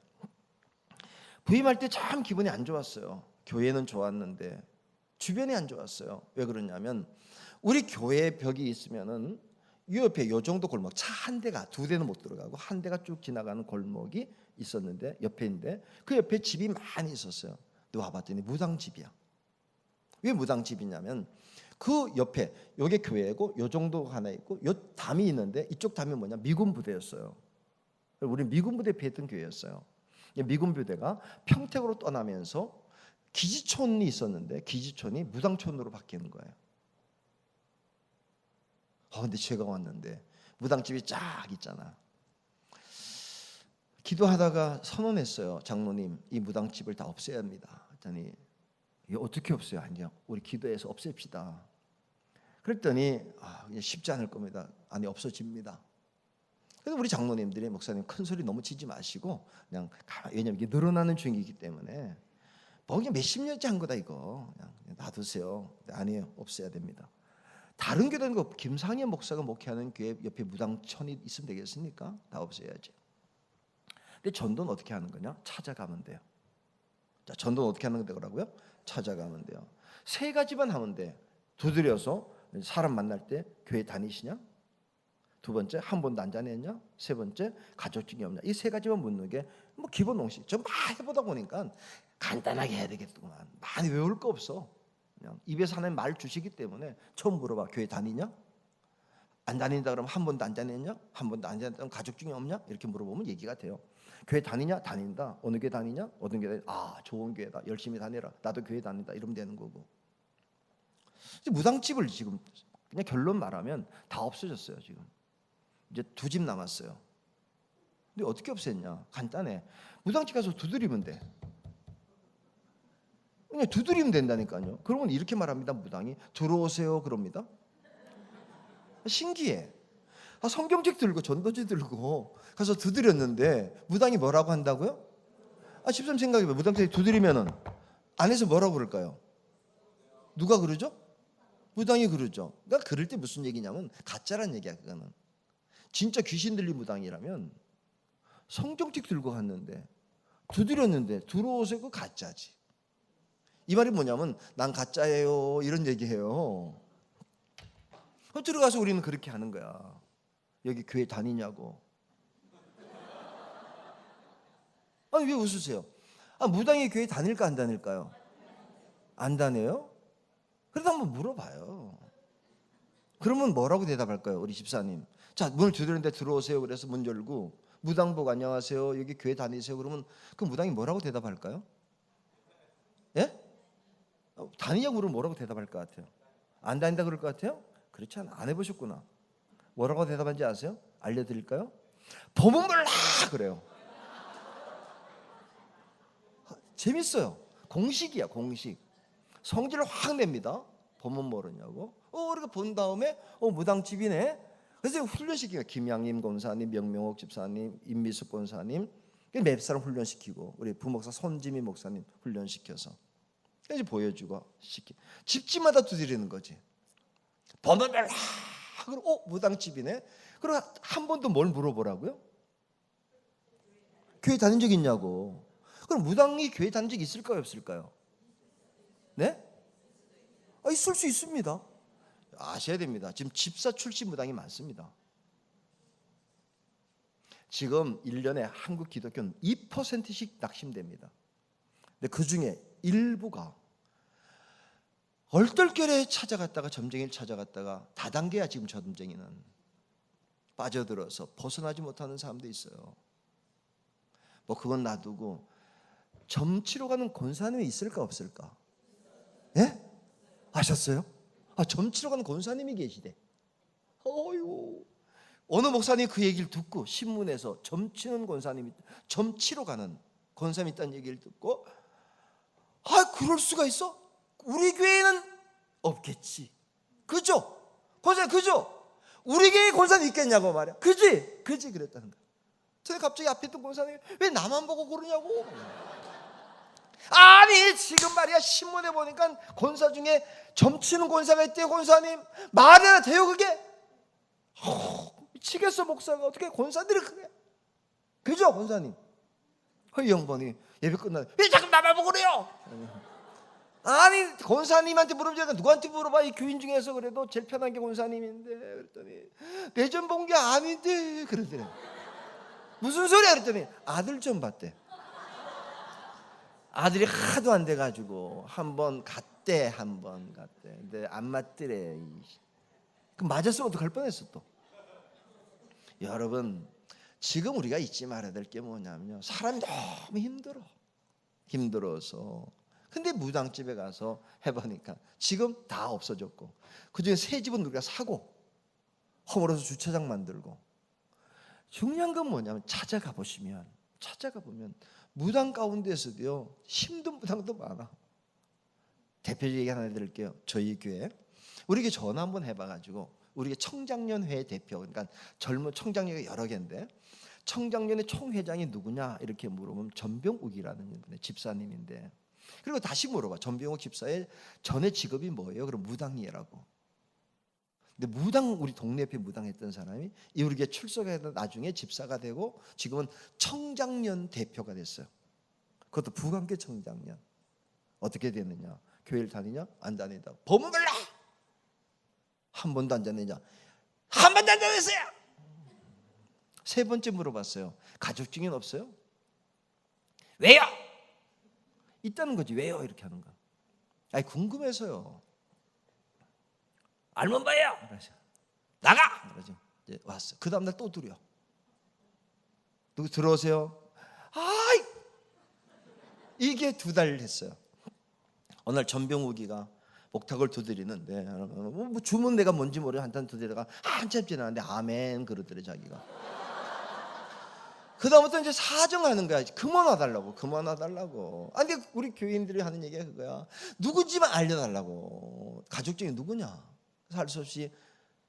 부임할 때 참 기분이 안 좋았어요. 교회는 좋았는데 주변이 안 좋았어요. 왜 그러냐면 우리 교회 벽이 있으면은 이 옆에 요 정도 골목, 차 한 대가, 두 대는 못 들어가고 한 대가 쭉 지나가는 골목이 있었는데, 옆에인데 그 옆에 집이 많이 있었어요. 근데 와봤더니 무당집이야. 왜 무당집이냐면 그 옆에 요게 교회고 요 정도 하나 있고 요 담이 있는데 이쪽 담이 뭐냐, 미군 부대였어요. 우리 미군 부대 피했던 교회였어요. 미군 부대가 평택으로 떠나면서 기지촌이 있었는데 기지촌이 무당촌으로 바뀌는 거예요. 근데 제가 왔는데 무당집이 쫙 있잖아. 기도하다가 선언했어요. 장로님, 이 무당집을 다 없애야 합니다. 그랬더니 이거 어떻게 없애요? 아니요, 우리 기도해서 없앱시다. 그랬더니 쉽지 않을 겁니다. 아니, 없어집니다. 그래서 우리 장로님들이, 목사님 큰 소리 너무 치지 마시고 그냥 왜냐면 이게 늘어나는 중이기 때문에 뭐 그냥 몇십 년째 한 거다 이거, 그냥 놔두세요. 아니에요, 없애야 됩니다. 다른 교회는 그 김상현 목사가 목회하는 교회 옆에 무당촌이 있으면 되겠습니까? 다 없애야지. 근데 전도는 어떻게 하는 거냐? 찾아가면 돼요. 자, 전도는 어떻게 하는 거라고요? 찾아가면 돼요. 세 가지만 하면 돼. 두드려서 사람 만날 때 교회 다니시냐? 두 번째, 한 번도 안 다녔냐? 세 번째, 가족증이 없냐? 이 세 가지만 묻는 게 뭐 기본 공식. 좀 많이 해보다 보니까 간단하게 해야 되겠구만. 많이 외울 거 없어. 그냥 입에서 하는 말 주시기 때문에 처음 물어봐. 교회 다니냐? 안 다닌다 그러면 한 번도 안 다녔냐? 한 번도 안 다녔다면 가족증이 없냐? 이렇게 물어보면 얘기가 돼요. 교회 다니냐? 다닌다. 어느 교회 다니냐? 어느 교회 다니냐? 좋은 교회다. 열심히 다니라. 나도 교회 다닌다. 이러면 되는 거고. 무당집을 지금 그냥 결론 말하면 다 없어졌어요. 지금 이제 2집 남았어요. 근데 어떻게 없앴냐? 간단해. 무당집 가서 두드리면 돼. 그냥 두드리면 된다니까요. 그러면 이렇게 말합니다. 무당이 들어오세요 그럽니다. 신기해. 성경책 들고 전도지 들고 가서 두드렸는데 무당이 뭐라고 한다고요? 집사님 생각해봐요. 무당책이 두드리면은 안에서 뭐라고 그럴까요? 누가 그러죠? 무당이 그러죠. 그러니까 그럴 때 무슨 얘기냐면 가짜란 얘기야. 그거는 진짜 귀신 들린 무당이라면 성경책 들고 갔는데 두드렸는데 들어오세요, 그 가짜지. 이 말이 뭐냐면 난 가짜예요 이런 얘기해요. 들어가서 우리는 그렇게 하는 거야. 여기 교회 다니냐고. 아니 왜 웃으세요? 무당이 교회 다닐까 안 다닐까요? 안 다녀요? 그래도 한번 물어봐요. 그러면 뭐라고 대답할까요? 우리 집사님. 자, 문을 두드렸는데 들어오세요. 그래서 문 열고 무당복 안녕하세요. 여기 교회 다니세요. 그러면 그 무당이 뭐라고 대답할까요? 예? 다니냐고 물으면 뭐라고 대답할 것 같아요? 안 다닌다 그럴 것 같아요? 그렇지 않아. 안 해보셨구나. 뭐라고 대답한지 아세요? 알려드릴까요? 법은 몰라 그래요. 재밌어요. 공식이야, 공식. 성질을 확 냅니다. 법은 모르냐고. 우리가 본 다음에 무당집이네. 그래서 훈련시키니까 김양임 권사님, 명명옥 집사님, 임미숙 권사님 몇 사람 훈련시키고 우리 부목사 손지미 목사님 훈련시켜서 이제 보여주고 집집마다 두드리는 거지. 번호별 그리고 무당집이네. 그리고 한 번도 뭘 물어보라고요? 교회 다닌 적 있냐고. 그럼 무당이 교회 다닌 적 있을까요, 없을까요? 네? 있을 수 있습니다. 아셔야 됩니다. 지금 집사 출신 무당이 많습니다. 지금 1년에 한국 기독교는 2%씩 낙심됩니다. 근데 그 중에 일부가 얼떨결에 찾아갔다가 점쟁이를 찾아갔다가 다단계야. 지금 점쟁이는 빠져들어서 벗어나지 못하는 사람도 있어요. 뭐 그건 놔두고 점치러 가는 권사님이 있을까 없을까? 예? 아셨어요? 점치러 가는 권사님이 계시대. 어유. 어느 목사님이 그 얘기를 듣고 신문에서 점치는 권사님이, 점치러 가는 권사님이 있다는 얘기를 듣고, 그럴 수가 있어? 우리 교회는 없겠지. 그죠? 권사님, 그죠? 우리 교회에 권사님 있겠냐고 말이야. 그지? 그랬다는 거야. 저는 갑자기 앞에 있던 권사님이 왜 나만 보고 그러냐고. 아니 지금 말이야, 신문에 보니까 권사 중에 점치는 권사가 있대요. 권사님 말이나 돼요 그게? 미치겠어. 목사가 어떻게 권사들이 그래? 그죠 권사님? 이 양반이 예배 끝나면 왜 자꾸 나만 보고 그래요? 아니 권사님한테 물어보자니까 누구한테 물어봐? 이 교인 중에서 그래도 제일 편한 게 권사님인데. 그랬더니 내전 본 게 아닌데 그러더래. 무슨 소리야? 그랬더니 아들 좀 봤대. 아들이 하도 안 돼가지고 한 번 갔대. 근데 안 맞더래. 그 맞았으면 어떡할 뻔했어 또. 여러분 지금 우리가 잊지 말아야 될 게 뭐냐면요, 사람이 너무 힘들어서. 근데 무당집에 가서 해보니까 지금 다 없어졌고, 그중에 새 집은 우리가 사고 허물어서 주차장 만들고. 중요한 건 뭐냐면 찾아가 보면 무당 가운데서도요 힘든 무당도 많아. 대표적 얘기 하나 드릴게요. 저희 교회, 우리 교회 전화 한번 해봐가지고, 우리 교회 청장년회 대표, 그러니까 젊은 청장년이 여러 개인데 청장년의 총회장이 누구냐 이렇게 물어보면 전병욱이라는 분의 집사님인데, 그리고 다시 물어봐. 전병욱 집사의 전에 직업이 뭐예요? 그럼 무당이라고. 근데 무당, 우리 동네 옆에 무당했던 사람이 우리 교회 출석해서 나중에 집사가 되고 지금은 청장년 대표가 됐어요. 그것도 부관계 청장년. 어떻게 됐느냐? 교회를 다니냐? 안 다닌다. 법은 몰라. 한 번도 안 다니냐? 한 번도 안 다녔어요. 세 번째 물어봤어요. 가족 증인 없어요? 왜요? 있다는 거지. 왜요? 이렇게 하는 거. 아니 궁금해서요. 알면 봐요. 나가. 그러지. 이제 왔어. 그 다음 날 또 들여. 누구 들어오세요? 이게 2달 했어요. 어느 날 전병욱이가 목탁을 두드리는데, 뭐 주문 내가 뭔지 모르고 한탄 두드리다가 한참 지나는데 아멘 그러더래 자기가. 그 다음부터 이제 사정하는 거야. 그만 와달라고. 아니 우리 교인들이 하는 얘기가 그거야. 누구지만 알려달라고. 가족 중에 누구냐? 할 수 없이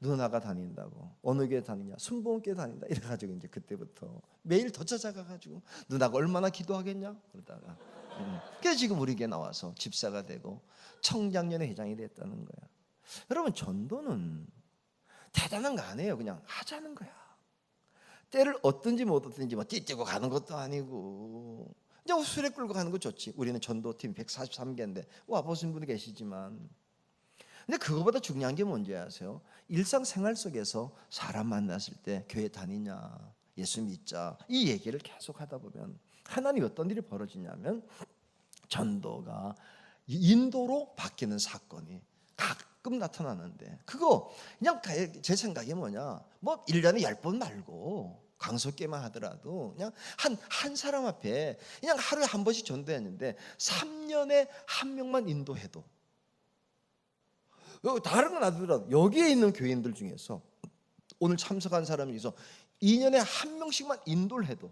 누나가 다닌다고. 어느 교회 다니냐? 순복음교회 다닌다. 이래가지고 이제 그때부터 매일 더 찾아가가지고 누나가 얼마나 기도하겠냐? 그러다가 그래서 지금 우리 교회 나와서 집사가 되고 청장년의 회장이 됐다는 거야. 여러분 전도는 대단한 거 아니에요. 그냥 하자는 거야. 때를 얻든지 못 얻든지 뭐 띠뛰고 가는 것도 아니고, 그냥 수레 끌고 가는 거 좋지. 우리는 전도팀 143개인데 와보신 분이 계시지만, 근데 그거보다 중요한 게 뭔지 아세요? 일상생활 속에서 사람 만났을 때 교회 다니냐, 예수 믿자, 이 얘기를 계속 하다 보면 하나님 어떤 일이 벌어지냐면 전도가 인도로 바뀌는 사건이 가끔 나타나는데, 그거 그냥 제 생각이 뭐냐, 뭐 1년에 10번 말고 강속기만 하더라도 그냥 한 사람 앞에 그냥 하루에 한 번씩 전도했는데 3년에 1명만 인도해도, 다른 건 아니더라도 여기에 있는 교인들 중에서 오늘 참석한 사람 중에서 2년에 1명씩만 인도를 해도,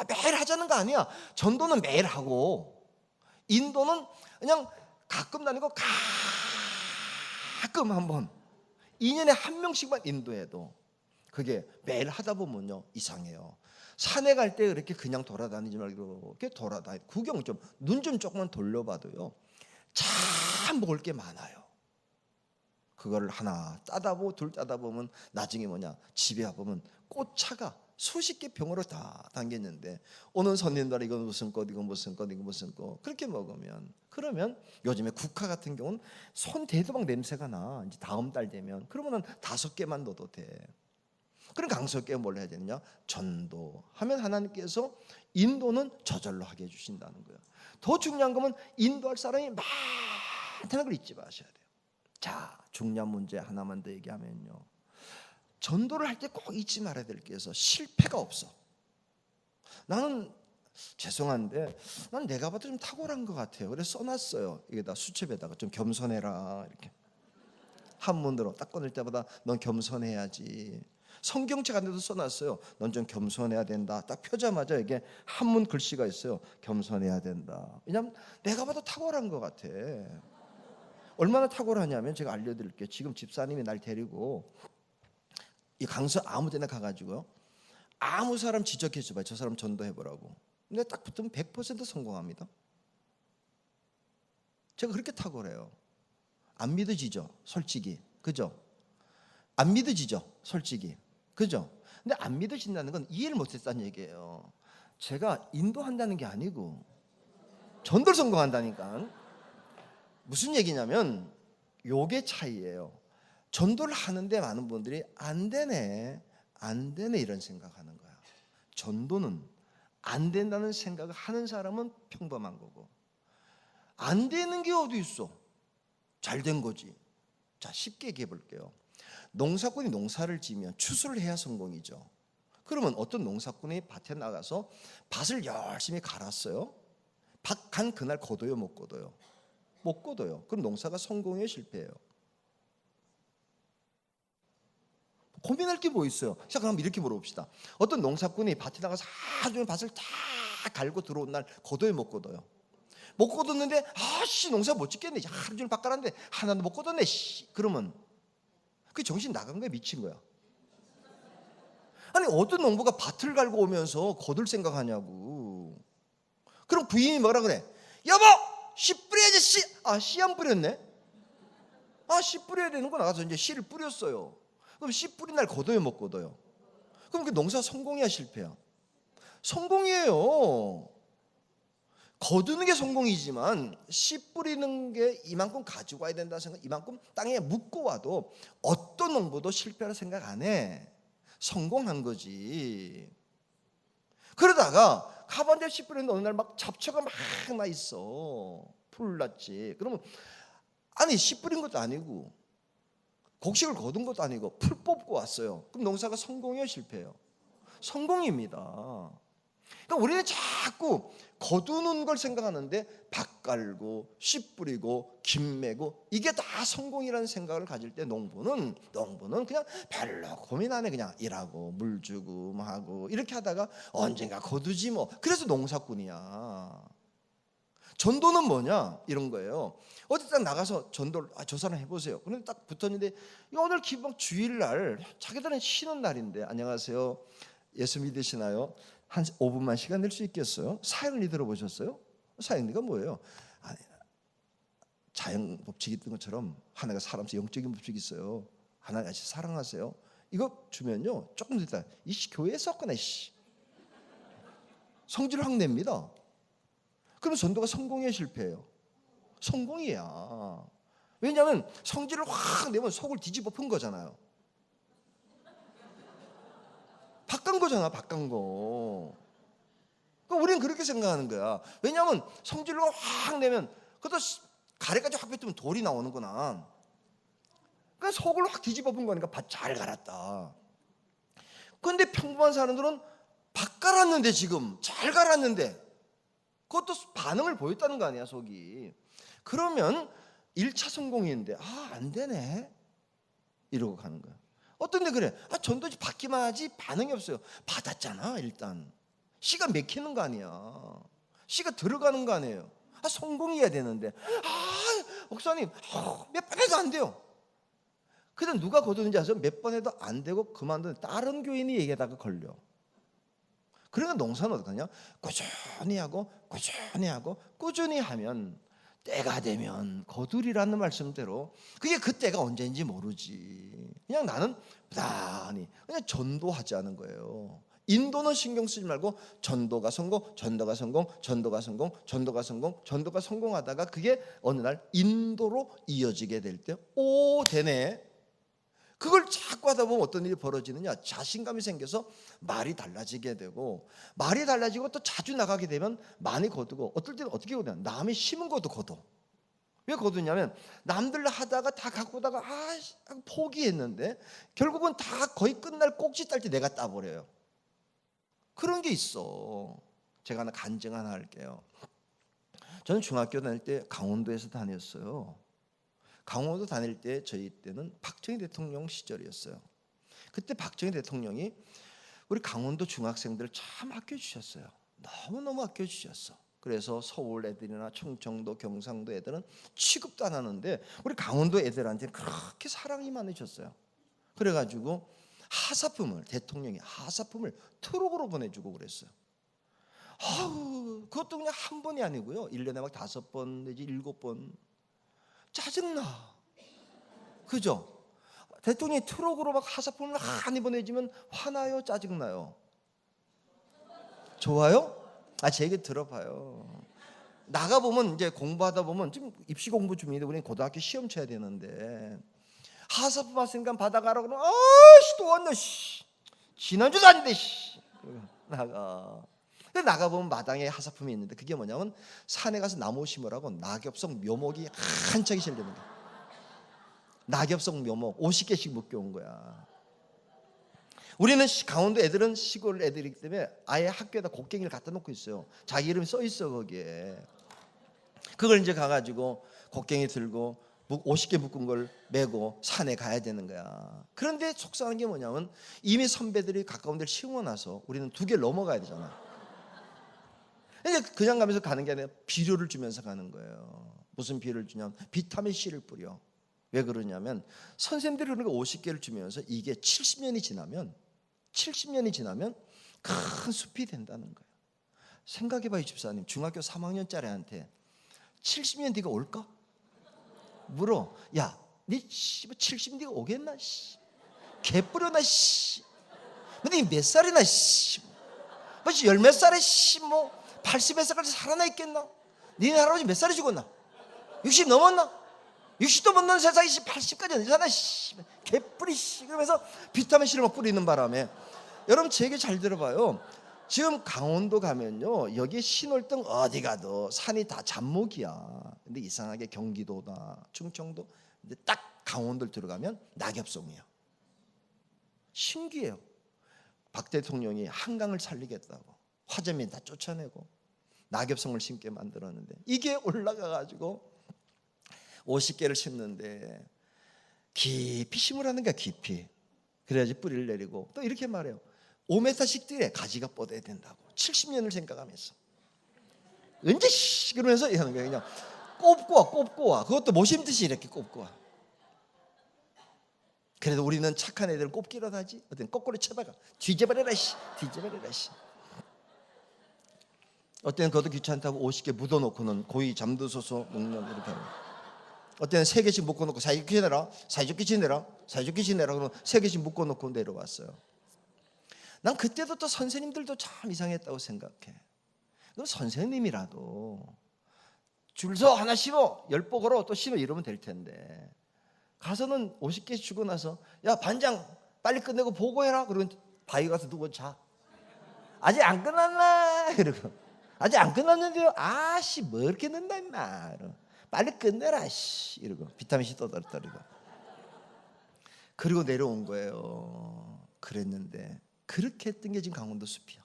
매일 하자는 거 아니야. 전도는 매일 하고 인도는 그냥 가끔 다니고 가끔 한번 2년에 1명씩만 인도해도, 그게 매일 하다 보면요 이상해요. 산에 갈 때 그렇게 그냥 돌아다니지 말고 이렇게 구경 좀, 눈 좀 조금만 돌려봐도요 참 먹을 게 많아요. 그거를 하나 따다 보고 둘 따다 보면 나중에 뭐냐, 집에 와보면 꽃차가 수십 개 병으로 다 담겼는데, 오는 손님들 이건 무슨 꽃, 이건 무슨 꽃, 이건 무슨 꽃, 그렇게 먹으면, 그러면 요즘에 국화 같은 경우는 손 대도 막 냄새가 나. 이제 다음 달 되면 그러면은 5개만 넣어도 돼. 그럼 강석계 뭘 해야 되느냐? 전도하면 하나님께서 인도는 저절로 하게 해주신다는 거예요. 더 중요한 거는 인도할 사람이 많다는 걸 잊지 마셔야 돼요. 자, 중요한 문제 하나만 더 얘기하면요, 전도를 할 때 꼭 잊지 말아야 될 게 있어. 실패가 없어. 나는 죄송한데 난 내가 봐도 좀 탁월한 것 같아요. 그래서 써놨어요. 여기다 수첩에다가 좀 겸손해라 이렇게. 한문으로 딱 꺼낼 때마다 넌 겸손해야지. 성경책 안에도 써놨어요. 넌 좀 겸손해야 된다. 딱 펴자마자 이게 한문 글씨가 있어요. 겸손해야 된다. 왜냐하면 내가 봐도 탁월한 것 같아. 얼마나 탁월하냐면 제가 알려드릴게요. 지금 집사님이 날 데리고 이 강서 아무데나 가가지고요, 아무 사람 지적해줘봐요. 저 사람 전도해보라고. 근데 딱 붙으면 100% 성공합니다. 제가 그렇게 탁월해요. 안 믿어지죠, 솔직히. 그죠? 안 믿어지죠, 솔직히. 그죠? 근데 안 믿어진다는 건 이해를 못했다는 얘기예요. 제가 인도한다는 게 아니고 전도를 성공한다니까. 무슨 얘기냐면 요게 차이예요. 전도를 하는데 많은 분들이 안 되네 이런 생각하는 거야. 전도는 안 된다는 생각을 하는 사람은 평범한 거고, 안 되는 게 어디 있어? 잘 된 거지. 자, 쉽게 얘기해 볼게요. 농사꾼이 농사를 지으면 추수를 해야 성공이죠. 그러면 어떤 농사꾼이 밭에 나가서 밭을 열심히 갈았어요. 밭 간 그날 거둬요, 못 거둬요? 못 거둬요. 그럼 농사가 성공이에요, 실패예요? 고민할 게 뭐 있어요? 자, 그럼 이렇게 물어봅시다. 어떤 농사꾼이 밭에 나가서 하루 종일 밭을 다 갈고 들어온 날 거둬요, 못 거둬요? 못 거뒀는데 아씨 농사 못 짓겠네. 하루 종일 밭 갈았는데 하나도 못 거뒀네. 그러면 그 정신 나간 거야, 미친 거야? 아니, 어떤 농부가 밭을 갈고 오면서 거둘 생각하냐고. 그럼 부인이 뭐라 그래? 여보, 씨 뿌려야지. 씨 안 뿌렸네. 씨 뿌려야 되는 거 나가서 이제 씨를 뿌렸어요. 그럼 씨 뿌린 날 거둬요, 못 거둬요? 그럼 그 농사 성공이야, 실패야? 성공이에요. 거두는 게 성공이지만 씨 뿌리는 게 이만큼 가지고 와야 된다는 생각, 이만큼 땅에 묻고 와도 어떤 농부도 실패할 생각 안 해. 성공한 거지. 그러다가 가반대 씨 뿌리는데 어느 날 막 잡초가 막 나 있어. 풀났지. 그러면 아니, 씨 뿌린 것도 아니고 곡식을 거둔 것도 아니고 풀 뽑고 왔어요. 그럼 농사가 성공이에요, 실패예요? 성공입니다. 그러니까 우리는 자꾸 거두는 걸 생각하는데 밭 갈고 씨 뿌리고 김 매고 이게 다 성공이라는 생각을 가질 때 농부는 그냥 별로 고민 안 해. 그냥 일하고 물 주고 뭐 하고 이렇게 하다가 언젠가 거두지 뭐. 그래서 농사꾼이야. 전도는 뭐냐? 이런 거예요. 어디 딱 나가서 전도를, 저 사람 해보세요. 그런데 딱 붙었는데 오늘 기본 주일날 자기들은 쉬는 날인데, 안녕하세요, 예수 믿으시나요? 한 5분만 시간 낼 수 있겠어요? 사형리 들어보셨어요? 사형리가 뭐예요? 아니, 자연 법칙이 있던 것처럼 하나가 사람에서 영적인 법칙이 있어요. 하나 같이 사랑하세요. 이거 주면요, 조금 있다 이 교회에 썼거나 성질 확 냅니다. 그러면 전도가 성공이에요, 실패예요? 성공이야. 왜냐하면 성질을 확 내면 속을 뒤집어 푼 거잖아요. 바꾼 거잖아, 바꾼 거. 그러니까 우리는 그렇게 생각하는 거야. 왜냐하면 성질을 확 내면 그것도 가래까지 확 뱉으면 돌이 나오는구나. 그러니까 속을 확 뒤집어 푼 거니까 밭 잘 갈았다. 그런데 평범한 사람들은 밭 갈았는데, 지금 잘 갈았는데 그것도 반응을 보였다는 거 아니야, 속이. 그러면 1차 성공인데 안 되네 이러고 가는 거야. 어떤 데 그래, 전도지 받기만 하지 반응이 없어요. 받았잖아. 일단 씨가 맥히는 거 아니야. 씨가 들어가는 거 아니에요. 성공해야 되는데 목사님 몇 번 해도 안 돼요. 그냥 누가 거두는지 아세요? 몇 번 해도 안 되고 그만둔 다른 교인이 얘기하다가 걸려. 그러니까 농사는 어떡하냐? 꾸준히 하면 때가 되면 거두리라는 말씀대로 그게 그때가 언제인지 모르지. 그냥 나는 부단히 그냥 전도하자는 거예요. 인도는 신경 쓰지 말고 전도가 성공하다가 그게 어느 날 인도로 이어지게 될 때 되네. 그걸 자꾸 하다 보면 어떤 일이 벌어지느냐, 자신감이 생겨서 말이 달라지게 되고, 말이 달라지고 또 자주 나가게 되면 많이 거두고, 어떨 때는 어떻게 거두냐, 남이 심은 것도 거둬. 왜 거두냐면 남들 하다가 다 갖고 오다가 포기했는데 결국은 다 거의 끝날 꼭지 딸 때 내가 따버려요. 그런 게 있어. 제가 하나 간증 하나 할게요. 저는 중학교 다닐 때 강원도에서 다녔어요. 강원도 다닐 때 저희 때는 박정희 대통령 시절이었어요. 그때 박정희 대통령이 우리 강원도 중학생들을 참 아껴주셨어요. 너무너무 아껴주셨어. 그래서 서울 애들이나 충청도, 경상도 애들은 취급도 안 하는데 우리 강원도 애들한테는 그렇게 사랑이 많으셨어요. 그래가지고 하사품을, 대통령이 하사품을 트럭으로 보내주고 그랬어요. 그것도 그냥 한 번이 아니고요, 1년에 막 5번 내지 7번. 짜증나. 그죠? 대통령이 트럭으로 막 하사품을 많이 보내주면 화나요? 짜증나요? 좋아요? 제 얘기 들어봐요. 나가보면 이제 공부하다 보면 지금 입시 공부 중인데 우리는 고등학교 시험 쳐야 되는데 하사품 왔으니까 받아가라고 그러면 또 왔네. 지난주도 아닌데 나가. 근데 나가보면 마당에 하사품이 있는데 그게 뭐냐면 산에 가서 나무 심으라고 낙엽성 묘목이 한 짝이 실리는 거야. 낙엽성 묘목 50개씩 묶여온 거야. 우리는 강원도 애들은 시골 애들이기 때문에 아예 학교에다 곡괭이를 갖다 놓고 있어요. 자기 이름이 써 있어 거기에. 그걸 이제 가가지고 곡괭이 들고 50개 묶은 걸 메고 산에 가야 되는 거야. 그런데 속상한 게 뭐냐면 이미 선배들이 가까운 데를 심어 놔서 우리는 2개를 넘어가야 되잖아. 그냥 가면서 가는 게 아니라 비료를 주면서 가는 거예요. 무슨 비료를 주냐면 비타민 C를 뿌려. 왜 그러냐면 선생님들이 그러니까 50개를 주면서 이게 70년이 지나면 큰 숲이 된다는 거예요. 생각해봐요, 집사님. 중학교 3학년짜리한테 70년 뒤가 올까? 물어. 야, 니 70년 뒤가 오겠나? 개뿌려나? 근데 몇 살이나? 벌써 10몇 살에 80몇 살까지 살아나 있겠나? 니네 할아버지 몇 살에 죽었나? 60 넘었나? 60도 못 넘는 세상이 80까지 되잖아. 개뿌리. 그러면서 비타민 C를 막 뿌리는 바람에, 여러분 제 얘기 잘 들어봐요. 지금 강원도 가면요, 여기 신월등 어디 가도 산이 다 잡목이야. 근데 이상하게 경기도나 충청도, 근데 딱 강원도를 들어가면 낙엽송이에요. 신기해요. 박 대통령이 한강을 살리겠다고 화재민 다 쫓아내고 낙엽송을 심게 만들었는데 이게 올라가가지고 50개를 심는데 깊이 심으라는 거야. 깊이. 그래야지 뿌리를 내리고, 또 이렇게 말해요. 5m씩 뛰래. 가지가 뻗어야 된다고. 70년을 생각하면서 언제 그러면서 하는 거야. 그냥 꼽고 와. 그것도 못 심듯이 이렇게 꼽고 와. 그래도 우리는 착한 애들은 꼽기라도 하지. 어떤 거꾸로 쳐다가 뒤져버려라. 어때는 그것도 귀찮다고 50개 묻어놓고는 고이 잠드소서 먹는 이렇게 하는. 어때는 3개씩 묶어놓고 사이좋게 지내라 그러면 3개씩 묶어놓고 내려왔어요. 난 그때도 또 선생님들도 참 이상했다고 생각해. 그럼 선생님이라도 줄 서 하나 심어 10보 걸어 또 심어 이러면 될 텐데, 가서는 50개씩 주고 나서 야 반장 빨리 끝내고 보고해라 그러면 바위 가서 누워 자. 아직 안 끝났나? 이러고 아직 안 끝났는데요. 뭐 이렇게 늦나 임마. 빨리 끝내라 이러고 비타민C 떠들고 그리고 내려온 거예요. 그랬는데 그렇게 했던 게 지금 강원도 숲이야.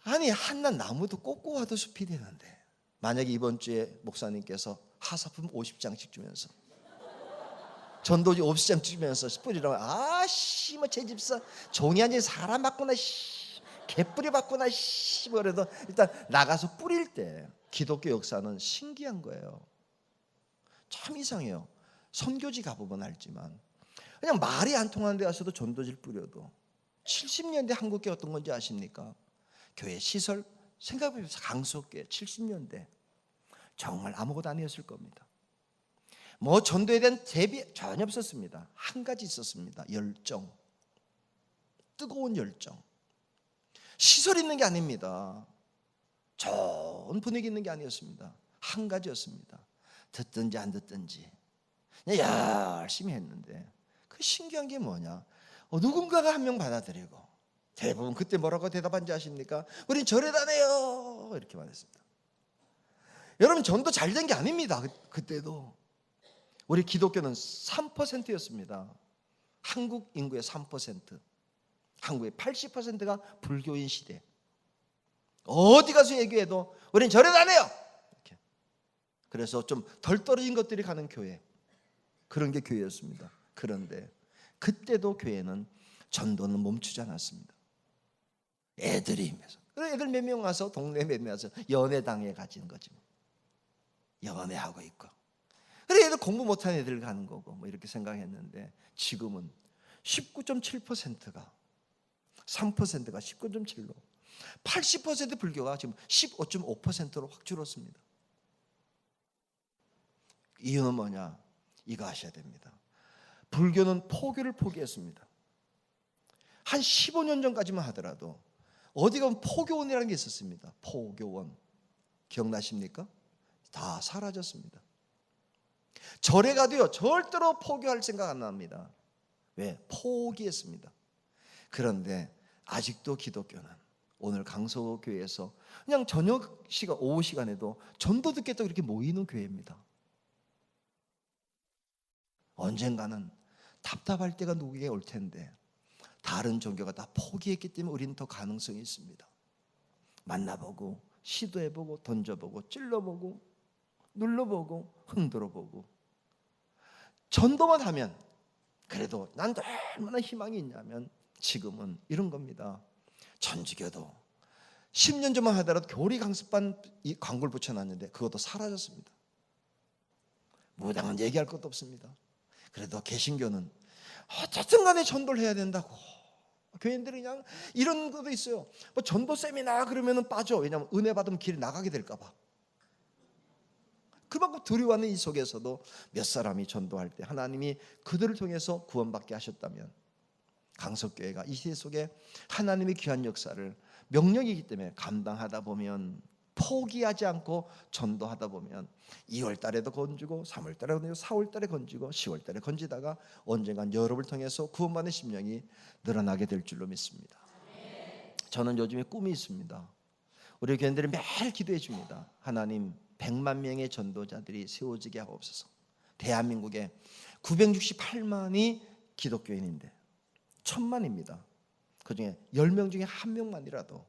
아니 한낱 나무도 꽂고 와도 숲이 되는데, 만약에 이번 주에 목사님께서 하사품 50장씩 주면서 전도지 50장 주면서 뿌리라고, 제 집사 종이 아닌 사람 맞구나, 개뿌리 맞구나, 그래도 일단 나가서 뿌릴 때 기독교 역사는 신기한 거예요. 참 이상해요. 선교지 가보면 알지만 그냥 말이 안 통하는 데 가서도 전도지를 뿌려도 70년대 한국교 어떤 건지 아십니까? 교회 시설 생각해보세요. 강수교회 70년대 정말 아무것도 아니었을 겁니다. 전도에 대한 대비 전혀 없었습니다. 한 가지 있었습니다. 열정, 뜨거운 열정. 시설 있는 게 아닙니다. 좋은 분위기 있는 게 아니었습니다. 한 가지였습니다. 듣든지 안 듣든지 그냥 열심히 했는데 그 신기한 게 뭐냐? 누군가가 한 명 받아들이고 대부분 그때 뭐라고 대답한지 아십니까? 우린 절에다네요 이렇게 말했습니다. 여러분 전도 잘 된 게 아닙니다. 그때도 우리 기독교는 3%였습니다. 한국 인구의 3%, 한국의 80%가 불교인 시대. 어디 가서 얘기해도 우린 절에다네요 이렇게. 그래서 좀 덜 떨어진 것들이 가는 교회, 그런 게 교회였습니다. 그런데 그때도 교회는 전도는 멈추지 않았습니다. 애들이 힘해서, 애들 몇 명 와서 동네 몇 명 와서 연애당해 가지는 거지. 연애하고 있고, 그래 애들 공부 못하는 애들 가는 거고 뭐 이렇게 생각했는데 지금은 19.7%가 3%가 19.7로 80% 불교가 지금 15.5%로 확 줄었습니다. 이유는 뭐냐? 이거 아셔야 됩니다. 불교는 포교를 포기했습니다. 한 15년 전까지만 하더라도 어디 가면 포교원이라는 게 있었습니다. 포교원 기억나십니까? 다 사라졌습니다. 절에 가도요 절대로 포교할 생각 안 납니다. 왜? 포기했습니다. 그런데 아직도 기독교는 오늘 강서교회에서 그냥 저녁 시간, 오후 시간에도 전도 듣겠다고 이렇게 모이는 교회입니다. 언젠가는 답답할 때가 누구에게 올 텐데 다른 종교가 다 포기했기 때문에 우리는 더 가능성이 있습니다. 만나보고 시도해보고 던져보고 찔러보고 눌러보고 흔들어보고 전도만 하면 그래도 난 얼마나 희망이 있냐면 지금은 이런 겁니다. 전주교도 10년 전만 하더라도 교리 강습반 이 광고를 붙여놨는데 그것도 사라졌습니다. 무당은 얘기할 것도 없습니다. 그래도 개신교는 어쨌든 간에 전도를 해야 된다고. 교인들이 그냥 이런 것도 있어요. 뭐 전도 세미나 그러면 빠져. 왜냐하면 은혜 받으면 길에 나가게 될까 봐. 그만큼 두려워하는 이 속에서도 몇 사람이 전도할 때 하나님이 그들을 통해서 구원받게 하셨다면 강석교회가 이 시대 속에 하나님의 귀한 역사를 명령이기 때문에 감당하다 보면 포기하지 않고 전도하다 보면 2월 달에도 건지고 3월 달에 건지고 4월 달에 건지고 10월 달에 건지다가 언젠간 여러분을 통해서 구원받는 심령이 늘어나게 될 줄로 믿습니다. 저는 요즘에 꿈이 있습니다. 우리 교인들이 매일 기도해 줍니다. 하나님 100만 명의 전도자들이 세워지게 하옵소서. 대한민국에 968만이 기독교인인데 1000만입니다. 그중에 10명 중에 1명만이라도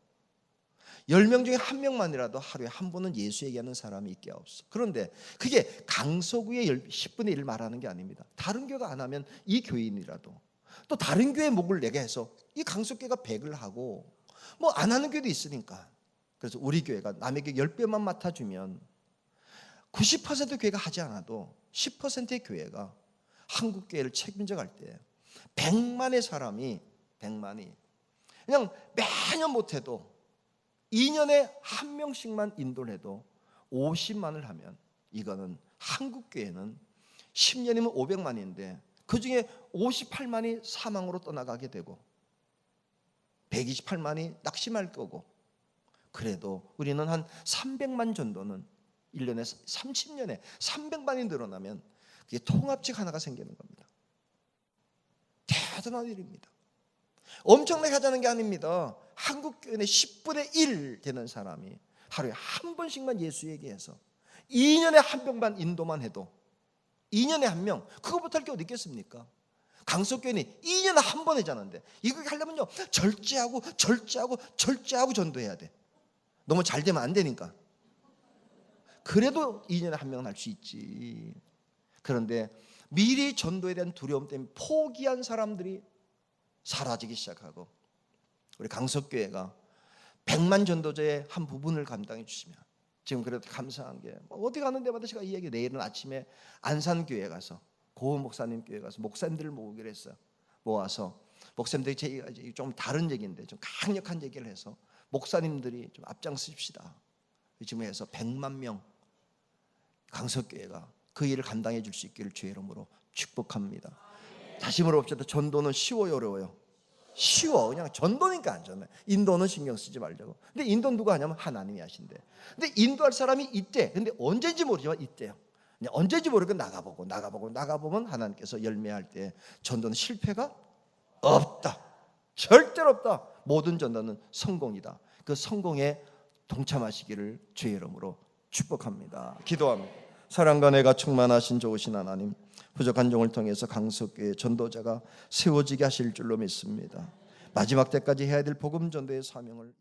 10명 중에 1명만이라도 하루에 한 번은 예수 얘기하는 사람이 있게 하옵소서. 그런데 그게 강서구의 10분의 1 말하는 게 아닙니다. 다른 교회가 안 하면 이 교인이라도 또 다른 교회 목을 내게 해서 이 강서교회가 100을 하고 뭐 안 하는 교회도 있으니까. 그래서 우리 교회가 남에게 10배만 맡아주면 90% 교회가 하지 않아도 10%의 교회가 한국 교회를 책임져 갈 때 100만의 사람이 100만이 그냥 매년 못해도 2년에 한 명씩만 인도를 해도 50만을 하면 이거는 한국 교회는 10년이면 500만인데 그중에 58만이 사망으로 떠나가게 되고 128만이 낙심할 거고 그래도 우리는 한 300만 전도는 1년에 30년에 300만이 늘어나면 그게 통합직 하나가 생기는 겁니다. 대단한 일입니다. 엄청나게 하자는 게 아닙니다. 한국 교회의 10분의 1 되는 사람이 하루에 한 번씩만 예수 얘기해서 2년에 한 명만 인도만 해도 2년에 한 명, 그거 못할 게 어디 있겠습니까? 강석교회는 2년에 한 번 하자는데 이거 하려면요 절제하고 전도해야 돼. 너무 잘 되면 안 되니까. 그래도 2년에 한 명은 할 수 있지. 그런데 미리 전도에 대한 두려움 때문에 포기한 사람들이 사라지기 시작하고 우리 강석교회가 100만 전도자의 한 부분을 감당해 주시면 지금 그래도 감사한 게 어디 가는 데마다 제가 이 얘기 내일은 아침에 안산교회 가서 고은 목사님 교회 가서 목사님들을 모으기로 했어요. 모아서 목사님들이 제가 좀 다른 얘기인데 좀 강력한 얘기를 해서 목사님들이 좀 앞장서십시다. 지금 해서 100만 명 강석교회가 그 일을 감당해 줄 수 있기를 주의 이름으로 축복합니다. 다시 물어봅시다. 전도는 쉬워요, 어려워요? 쉬워. 그냥 전도니까 안 전해. 인도는 신경 쓰지 말자고. 근데 인도 누가 하냐면 하나님이 하신대. 근데 인도할 사람이 있대. 근데 언제인지 모르지만 있대요. 언제인지 모르고 나가보면 하나님께서 열매할 때 전도는 실패가 없다. 절대로 없다. 모든 전도는 성공이다. 그 성공에 동참하시기를 주의 이름으로 축복합니다. 기도합니다. 사랑과 내가 충만하신 좋으신 하나님, 부족한 종을 통해서 강석교회 전도자가 세워지게 하실 줄로 믿습니다. 마지막 때까지 해야 될 복음 전도의 사명을